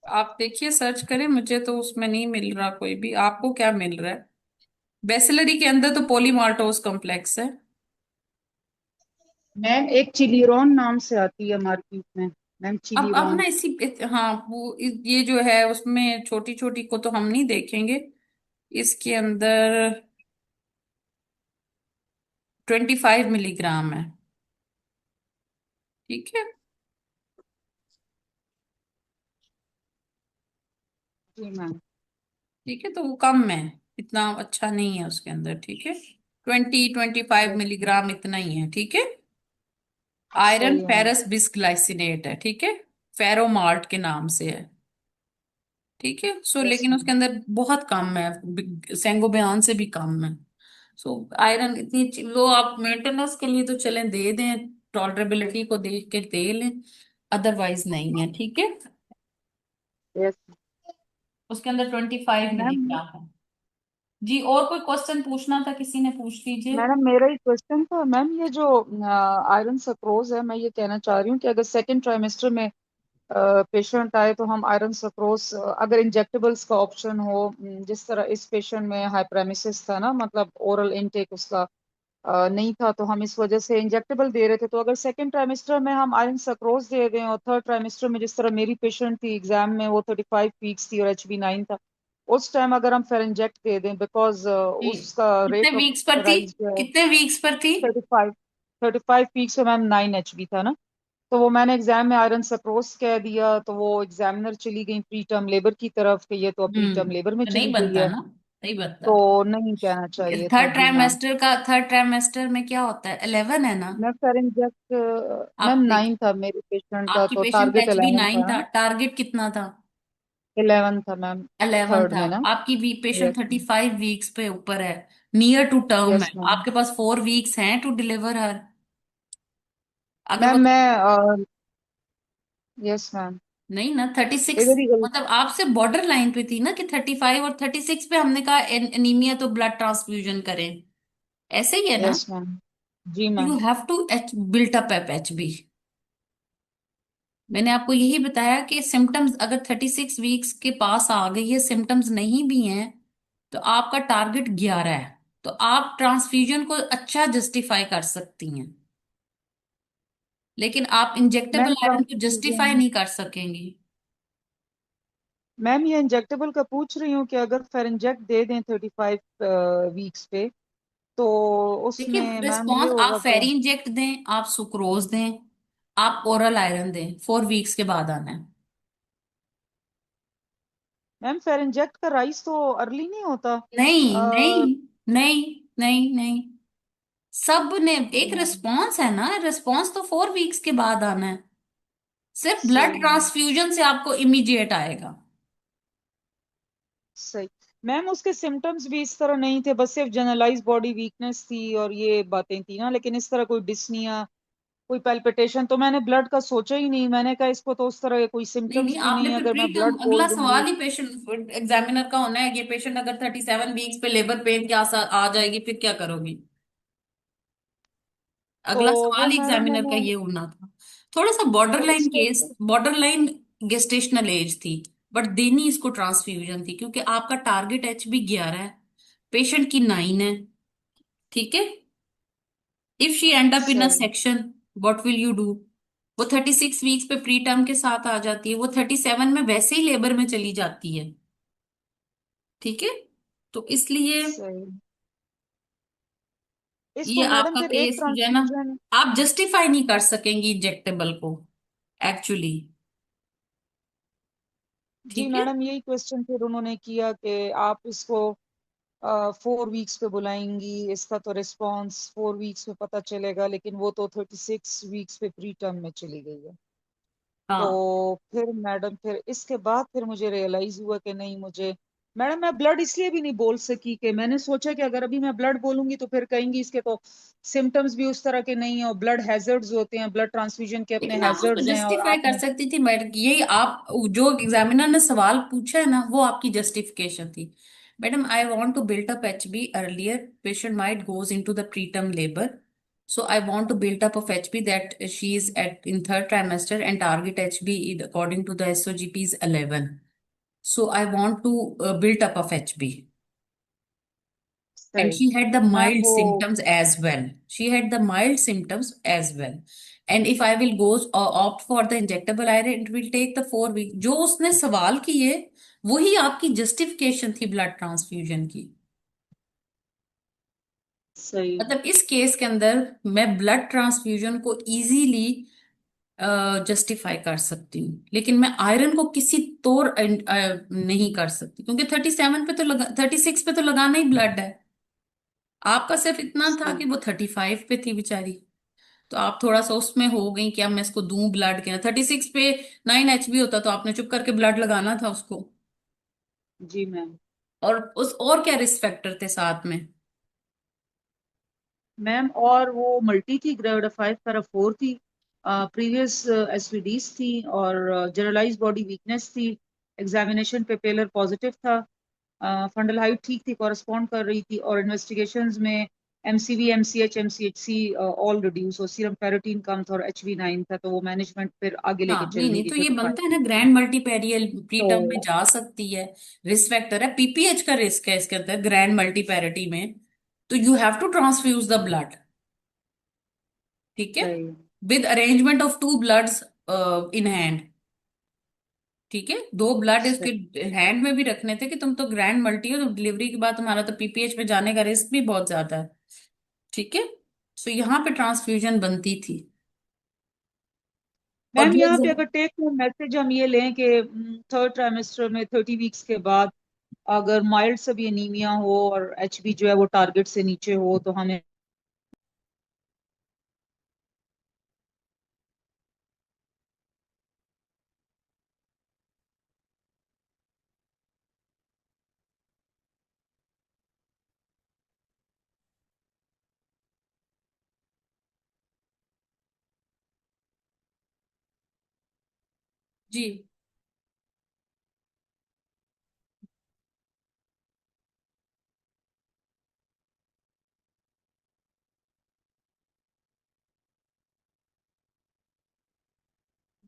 A: आप देखिए सर्च करें, मुझे तो उसमें नहीं मिल रहा कोई भी, आपको क्या मिल रहा है। बेसलरी के अंदर तो पोलीमाल्टोज कॉम्प्लेक्स है।
E: मैम एक चिलीरॉन नाम से आती है मार्केट में। मैम
A: अब
E: चिलीरॉन।
A: ना हाँ वो ये जो है उसमें छोटी छोटी को तो हम नहीं देखेंगे, इसके अंदर 25 मिलीग्राम है, ठीक है।
E: जी मैम।
A: ठीक है तो वो कम है, इतना अच्छा नहीं है उसके अंदर, ठीक है। 20 25 मिलीग्राम इतना ही है, ठीक है। आयरन
E: सही है मैम।
A: फेरस बिस्ग्लाइसिनेट है, ठीक है, फेरोमार्ट के नाम से है, ठीक है। सो
E: यस
A: लेकिन उसके
E: मैम।
A: अंदर बहुत कम है, सेंगोबियान से भी कम है। सो आयरन इतनी लो, आप मेंटेनेंस के लिए तो चलें दे दें, टॉलरेबिलिटी को देख के दे लें, अदरवाइज नहीं है, ठीक है।
E: यस
A: उसके अंदर 25
E: मैम।
A: मिलीग्राम है। जी और कोई क्वेश्चन पूछना था किसी ने, पूछ लीजिए।
E: मैडम मेरा ही क्वेश्चन था मैम, ये जो आयरन सक्रोज है, मैं ये कहना चाह रही हूँ कि अगर सेकेंड ट्राइमेस्टर में पेशेंट आए तो हम आयरन सक्रोज, अगर इंजेक्टेबल्स का ऑप्शन हो, जिस तरह इस पेशेंट में हाइपरेमिसिस था ना, मतलब ओरल इनटेक उसका नहीं था, तो हम इस वजह से इंजेक्टेबल दे रहे थे, तो अगर सेकेंड ट्राइमेस्टर में हम आयरन सक्रोज दे दें, और थर्ड ट्राइमेस्टर में जिस तरह मेरी पेशेंट थी एग्जाम में, वो 35 वीक्स थी और HB9 था, उस टाइम अगर हम फेरेंजेक्ट दे दें, बिकॉज
A: जी
E: उसका
A: कितने
E: रेट ऑफ
A: वीक्स पर थी,
E: राइज जो है
A: कितने वीक्स पर थी।
E: 35 35 वीक्स में मैम 9 HB था ना, तो वो मैंने एग्जाम में आयरन सप्रोस कह दिया, तो वो एग्जामिनर चली गई प्री टर्म लेबर की तरफ कि ये तो प्री टर्म लेबर में
A: तो नहीं
E: चली गई
A: बनता
E: है।
A: ना, नहीं बनता।
E: तो नहीं कहना चाहिए था।
A: थर्ड
E: जी मैम।
A: ट्राइमेस्टर का, थर्ड ट्राइमेस्टर में क्या होता है, 11 है ना।
E: मैं फेरेंजेक्ट मैम
A: आप देख,
E: 9 था मेरे पेशेंट का,
A: आपकी
E: तो
A: पेशेंट का
E: टारगेट
A: एच बी
E: 11
A: नाइन
E: था
A: था,
E: ना।
A: टारगेट कितना था।
E: 11 था मैम।
A: 11
E: थर्ड
A: था।
E: में ना।
A: आपकी पेशेंट
E: यस
A: 35 वीक्स पे ऊपर है, नियर टू टर्म है,
E: यस मैम।
A: आपके पास 4 वीक्स हैं टू डिलीवर हर। अगर
E: मैम
A: वो
E: मैं यस मैम।
A: नहीं ना 36,
E: इधर ही गई।
A: मतलब आपसे बॉर्डर लाइन पे थी ना कि 35 और 36 पे हमने कहा एनीमिया तो ब्लड ट्रांसफ्यूजन करें, ऐसे ही है ना।
E: Yes ma'am. जी
A: you
E: ma'am.
A: Have to H built up H B. मैंने आपको यही बताया कि सिम्टम्स अगर 36 वीक्स के पास आ गई है, सिम्टम्स नहीं भी हैं, तो आपका टारगेट 11 है, तो आप ट्रांसफ्यूजन को अच्छा जस्टिफाई कर सकती हैं, लेकिन आप इंजेक्टेबल
E: मैम
A: आयरन को जस्टिफाई
E: ट्रांसफ्यूजन
A: नहीं कर सकेंगी।
E: मैम ये इंजेक्टेबल का पूछ रही हूँ कि अगर फेरेंजेक्ट दे दें 35 वीक्स पे तो
A: देखिए
E: उसमें मैम ये
A: रिस्पॉन्स, आप
E: होगा कि
A: फेरी इंजेक्ट दें, आप सुक्रोज दें, आप ओरल आयरन दें, 4 वीक्स के बाद आना है।
E: मैम फेरेंजेक्ट का राइस तो अर्ली नहीं होता।
A: नहीं
E: आ,
A: नहीं नहीं नहीं नहीं, सब ने
E: जी
A: एक
E: मैम।
A: रिस्पॉन्स है ना, रिस्पॉन्स तो 4 वीक्स के बाद आना है। सिर्फ ब्लड
E: सही मैम।
A: ट्रांसफ्यूजन से आपको इमीडिएट आएगा।
E: सही। मैम उसके सिम्टम्स भी इस तरह नहीं थे, बस सिर्फ जनरलाइज बॉडी वीकनेस थी और ये बातें थी ना, लेकिन इस तरह कोई डिस्निया, कोई पैल्पिटेशन तो मैंने ब्लड का सोचा ही नहीं। मैंने कहा इसको तो उस तरह के कोई
A: नहीं नहीं,
E: सिम्टम्स भी
A: आपने
E: नहीं,
A: फिर
E: अगर
A: प्री
E: मैं
A: टर्म,
E: ब्लड
A: अगला
E: बोल दूंगी।
A: सवाल ही पेशेंट एग्जामिनर का होना है। ये पेशेंट अगर 37 वीक्स पे लेबर पेन के आसार आ जाएगी, फिर क्या करोगी?
E: तो
A: अगला
E: वो
A: सवाल
E: मैडम
A: एग्जामिनर का
E: मैंने,
A: ये होना था। थोड़ा सा
E: तो
A: बॉर्डरलाइन
E: इसको
A: केस, बॉर्डरलाइन गेस्टेशनल एज थी, बट देनी इसको ट्रांसफ्यूजन थी, क्योंकि आपका टारगेट HB 11 है, पेशेंट की 9 है। ठीक है। If she end up in a
E: C
A: section, what will you do? वो 36 वीक्स पे प्री टर्म के साथ आ जाती है, वो 37 में वैसे ही लेबर में चली जाती है। ठीक है। तो इसलिए
E: सही।
A: ये
E: इसको मैडम
A: आपका
E: फिर एक
A: केस जो है ना,
E: ट्रांसफ्यूजन।
A: आप जस्टिफाई नहीं कर सकेंगी इंजेक्टेबल को एक्चुअली।
E: जी
A: ठीक है।
E: मैडम यही क्वेश्चन फिर उन्होंने किया कि आप इसको 4 वीक्स पे बुलाएंगी, इसका तो रिस्पॉन्स 4 वीक्स में पता चलेगा, लेकिन वो तो 36 वीक्स पे प्री टर्म में चली गई है।
A: हाँ,
E: तो फिर मैडम फिर इसके बाद फिर मुझे रियलाइज हुआ कि नहीं, मुझे मैडम मैं ब्लड इसलिए भी नहीं बोल सकी कि मैंने सोचा कि अगर अभी मैं ब्लड बोलूंगी तो फिर कहेंगी इसके तो सिम्टम्स भी उस तरह के नहीं है, और ब्लड हैजर्ड्स होते हैं, ब्लड ट्रांसफ्यूजन के अपने
A: लेकिन आप उसको
E: हैजर्ड्स हैं, और
A: जस्टिफाई कर
E: आपने।
A: सकती थी मैडम। यही आप, जो एग्जामिनर ने सवाल पूछा है ना, वो आपकी जस्टिफिकेशन थी। Madam, I want to build up HB earlier, patient might goes into the preterm labour, so I want to build up of HB that she is at in third trimester and target HB according to the SOGP is 11. So I want to build up of HB. And
E: सही।
A: she had the
E: ma'am
A: mild
E: वो,
A: symptoms as well. She had the mild symptoms as well. And if I will go opt for the injectable iron, it will take the 4 weeks. जो उसने सवाल किए, वही आपकी justification थी blood transfusion की।
E: सही।
A: मतलब इस केस के अंदर मैं ब्लड ट्रांसफ्यूजन को इजीली जस्टिफाई कर सकती हूँ, लेकिन मैं आयरन को किसी तौर नहीं कर सकती, क्योंकि 37 पे तो लगा, 36 पे तो लगाना ही ब्लड है। आपका सिर्फ इतना था
E: सही।
A: कि वो 35 पे थी बेचारी, तो आप थोड़ा सा उसमें हो गई कि अब मैं इसको दूं ब्लड के। 36 पे 9 HB होता तो आपने चुप करके ब्लड लगाना था उसको।
E: जी मैम।
A: और उस और क्या रिस्क फैक्टर थे साथ में?
E: मैम और वो मल्टी थी, ग्रेविडा 5 पैरा 4 थी, प्रीवियस एसवीडीज थी, और जनरलाइज बॉडी वीकनेस थी, एग्जामिनेशन पे पेलर पॉजिटिव था, फंडल हाइट ठीक थी, कॉरेस्पॉन्ड कर रही थी, और इन्वेस्टिगेशंस में MCV MCH MCHC all reduce, और सीरम फेरेटिन कम था, और HB9 था, तो वो मैनेजमेंट फिर आगे लेके
A: हाँ,
E: चल
A: नहीं
E: गई
A: नहीं,
E: थी
A: तो ये
E: 35।
A: बनता है ना, ग्रैंड मल्टीपेरियल
E: तो
A: प्रीटर्म में जा सकती है। रिस्क फैक्टर है, PPH का रिस्क है इसके अंदर ग्रैंड मल्टीपैरिटी में, तो you have to transfuse the blood. ठीक है।
E: सही।
A: With arrangement of 2 bloods in hand. ठीक है, 2 ब्लड इसके
E: सही।
A: हैंड में भी रखने थे कि तुम तो ग्रैंड मल्टी हो, तो डिलीवरी के बाद तुम्हारा तो PPH में जाने का रिस्क भी बहुत ज्यादा है। ठीक है। सो यहाँ पे ट्रांसफ्यूजन बनती थी। और
E: मैम
A: जो
E: यहाँ पे अगर टेक होम मैसेज हम ये लें कि थर्ड ट्राइमेस्टर में 30 वीक्स के बाद अगर माइल्ड से भी एनीमिया हो और HB जो है वो टारगेट से नीचे हो, तो हमें।
A: जी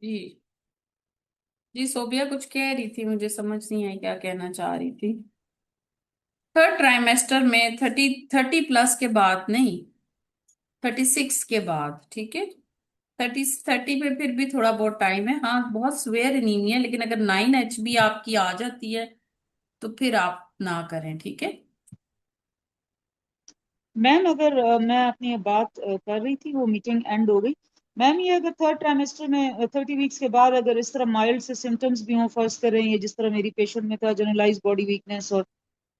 A: जी जी, सोबिया कुछ कह रही थी, मुझे समझ नहीं आई क्या कहना चाह रही थी। थर्ड ट्राइमेस्टर में 30 30 प्लस के बाद नहीं, 36 के बाद। ठीक है। 30 पे फिर भी थोड़ा बहुत टाइम है। हाँ, बहुत स्वेयर एनीमिया, लेकिन अगर 9 HB आपकी आ जाती है तो फिर आप ना करें, ठीक है।
E: मैम अगर मैं अपनी बात कर रही थी, वो मीटिंग एंड हो गई। मैम ये अगर थर्ड ट्राइमेस्टर में 30 वीक्स के बाद अगर इस तरह माइल्ड से सिम्टम्स भी हों, फर्ज कर रहे हैं जिस तरह मेरी पेशेंट में था, जनरलाइज बॉडी वीकनेस और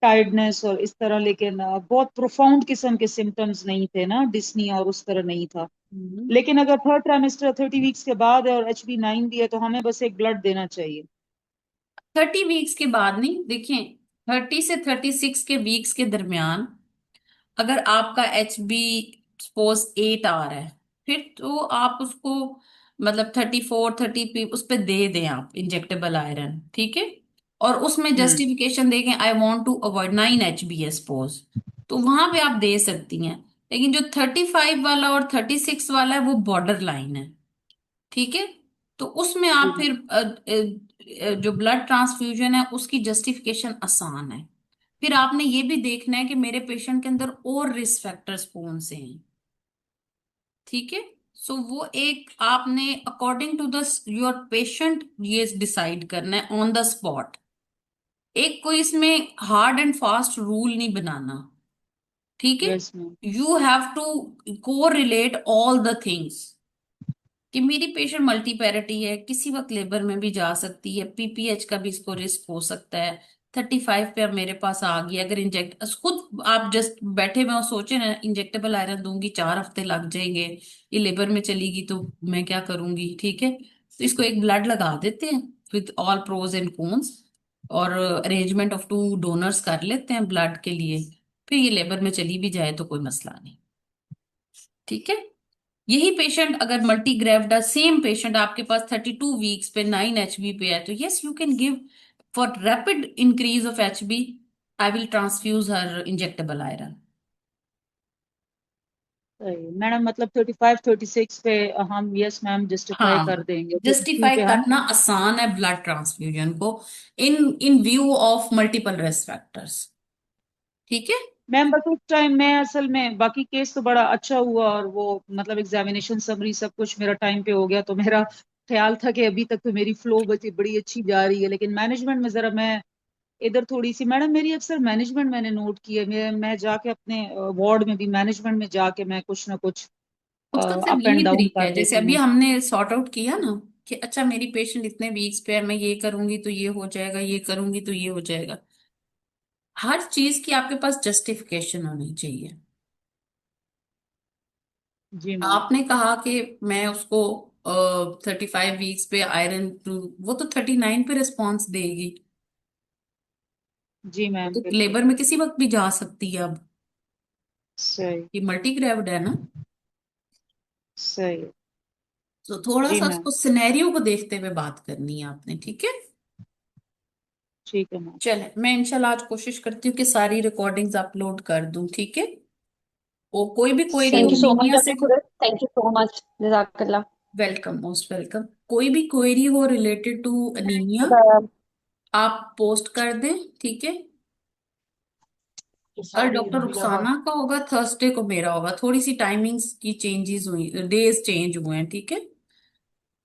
E: टायर्डनेस और इस तरह, लेकिन बहुत प्रोफाउंड किस्म के सिम्टम्स नहीं थे ना, डिस्नी और उस तरह नहीं था।
A: हम्म।
E: लेकिन अगर थर्ड ट्राइमेस्टर 30 वीक्स के बाद है और HB9 भी है, तो हमें बस एक ब्लड देना चाहिए।
A: 30 वीक्स के बाद नहीं, देखिए 30 से 36 के वीक्स के दरमियान अगर आपका HB सपोज 8 आ रहा है, फिर तो आप उसको मतलब 34 30 उस पे दे दें आप इंजेक्टेबल आयरन, ठीक है। और उसमें
E: हम्म।
A: जस्टिफिकेशन देखें, I want to avoid 9 HB है सपोज, तो वहां पे आप दे सकती हैं। लेकिन जो 35 वाला और 36 वाला है वो बॉर्डर लाइन है, ठीक है। तो उसमें
E: जी
A: आप
E: मैम।
A: फिर जो ब्लड ट्रांसफ्यूजन है उसकी जस्टिफिकेशन आसान है। फिर आपने ये भी देखना है कि मेरे पेशेंट के अंदर और रिस्क फैक्टर्स कौन से हैं, ठीक है। सो वो एक आपने according to the your patient ये डिसाइड करना है ऑन द स्पॉट। एक कोई इसमें हार्ड एंड फास्ट रूल नहीं बनाना, ठीक है।
E: Yes ma'am.
A: You have to correlate all the things कि मेरी पेशेंट मल्टीपैरेटी है, किसी वक्त लेबर में भी जा सकती है, PPH का भी इसको रिस्क हो सकता है। 35 पे अब मेरे पास आ गई, अगर इंजेक्ट खुद आप जस्ट बैठे हुए और सोचे ना इंजेक्टेबल आयरन दूंगी 4 हफ्ते लग जाएंगे, ये लेबर में चलेगी तो मैं क्या करूंगी, ठीक है। तो इसको एक ब्लड लगा देते हैं with all pros and cons, और अरेंजमेंट ऑफ 2 डोनर्स कर लेते हैं ब्लड के लिए। फिर ये लेबर में चली भी जाए तो कोई मसला नहीं, ठीक है। यही पेशेंट अगर मल्टी ग्रेव्ड, सेम पेशेंट आपके पास 32 वीक्स पे 9 HB पे है, तो yes you can give for rapid increase of HB, I will transfuse her injectable iron.
E: सही मैडम, मतलब 35 36 पे हम यस मैम जस्टिफाई कर
A: हाँ,
E: देंगे, 32
A: जस्टिफाई
E: पे हम।
A: करना आसान है ब्लड ट्रांसफ्यूजन को in in view of multiple risk factors, ठीक है।
E: मैम बस उस टाइम मैं असल में, बाकी केस तो बड़ा अच्छा हुआ और वो मतलब एग्जामिनेशन समरी सब कुछ मेरा टाइम पे हो गया, तो मेरा ख्याल था कि अभी तक तो मेरी फ्लो बची बड़ी अच्छी जा रही है, लेकिन मैनेजमेंट में जरा मैं इधर थोड़ी सी मैडम, मेरी अक्सर मैनेजमेंट मैंने नोट की है, मैं जाके अपने वार्ड में भी मैनेजमेंट में जाके मैं कुछ ना कुछ
A: उसका सिर्फ
E: अप एंड
A: यही
E: डाउन
A: तरीका
E: कर
A: है, जैसे
E: देती
A: अभी
E: हूँ।
A: हमने सॉर्ट आउट किया ना कि अच्छा मेरी पेशेंट इतने वीक्स पे है, मैं ये करूंगी तो ये हो जाएगा, ये करूंगी तो ये हो जाएगा। हर चीज की आपके पास जस्टिफिकेशन होनी चाहिए।
E: जी मैम।
A: आपने कहा कि मैं उसको 35 वीक्स पे आयरन टू, वो तो 39 पे रिस्पॉन्स देगी,
E: जी
A: वो
E: मैम
A: तो
E: बिल्कुल।
A: लेबर में किसी वक्त भी जा सकती है अब।
E: सही।
A: ये मल्टी ग्रेव्ड है ना,
E: सही।
A: तो थोड़ा
E: जी
A: सा
E: मैम।
A: उसको सिनेरियो को देखते हुए बात करनी है आपने, ठीक है।
E: ठीक है मैम।
A: चले, मैं इंशाल्लाह आज कोशिश करती हूँ कि सारी रिकॉर्डिंग्स अपलोड कर दूं, ठीक है। वो कोई भी क्वेरी
B: थैंक
A: हो
B: यू सो मच
A: निमिया से,
B: doctor Khurat, thank you so much, जजाकल्ला।
A: Welcome, most welcome. कोई भी क्वेरी हो रिलेटेड टू अनीमिया आप पोस्ट कर दें, ठीक है। कल डॉक्टर रुखसाना का होगा, थर्सडे को मेरा होगा, थोड़ी सी टाइमिंग्स की चेंजेस हुई, डेज चेंज हुए हैं, ठीक है।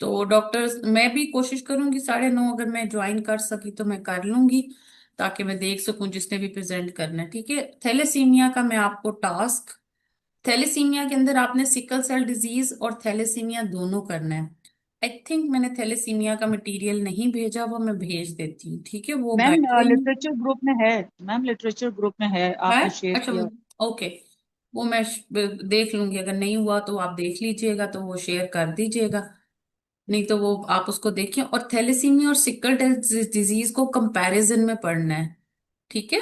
A: तो डॉक्टर्स मैं भी कोशिश करूंगी 9:30, अगर मैं ज्वाइन कर सकी तो मैं कर लूंगी, ताकि मैं देख सकूं जिसने भी प्रेजेंट करना है, ठीक है। थैलेसीमिया का मैं आपको टास्क, थैलेसीमिया के अंदर आपने सिकल सेल डिजीज और थैलेसीमिया दोनों करना है। आई थिंक मैंने थैलेसीमिया का मटेरियल नहीं भेजा, वो मैं भेज देती हूँ, ठीक है। वो
E: मैम
A: बैठे ही
E: लिटरेचर ग्रुप में है। मैम लिटरेचर ग्रुप में है,
A: है,
E: आपने शेयर
A: अच्छा,
E: किया।
A: ओके। वो मैं देख लूंगी, अगर नहीं हुआ तो आप देख लीजिएगा, तो वो शेयर कर दीजिएगा। नहीं तो वो आप उसको देखिए, और थैलेसीमिया और सिकल डिजीज को कंपैरिजन में पढ़ना है, ठीक है।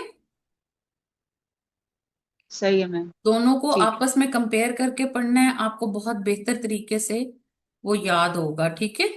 E: सही है मैम।
A: दोनों को
E: ठीक है।
A: आपस में कंपेयर करके पढ़ना है आपको, बहुत बेहतर तरीके से वो याद होगा, ठीक है।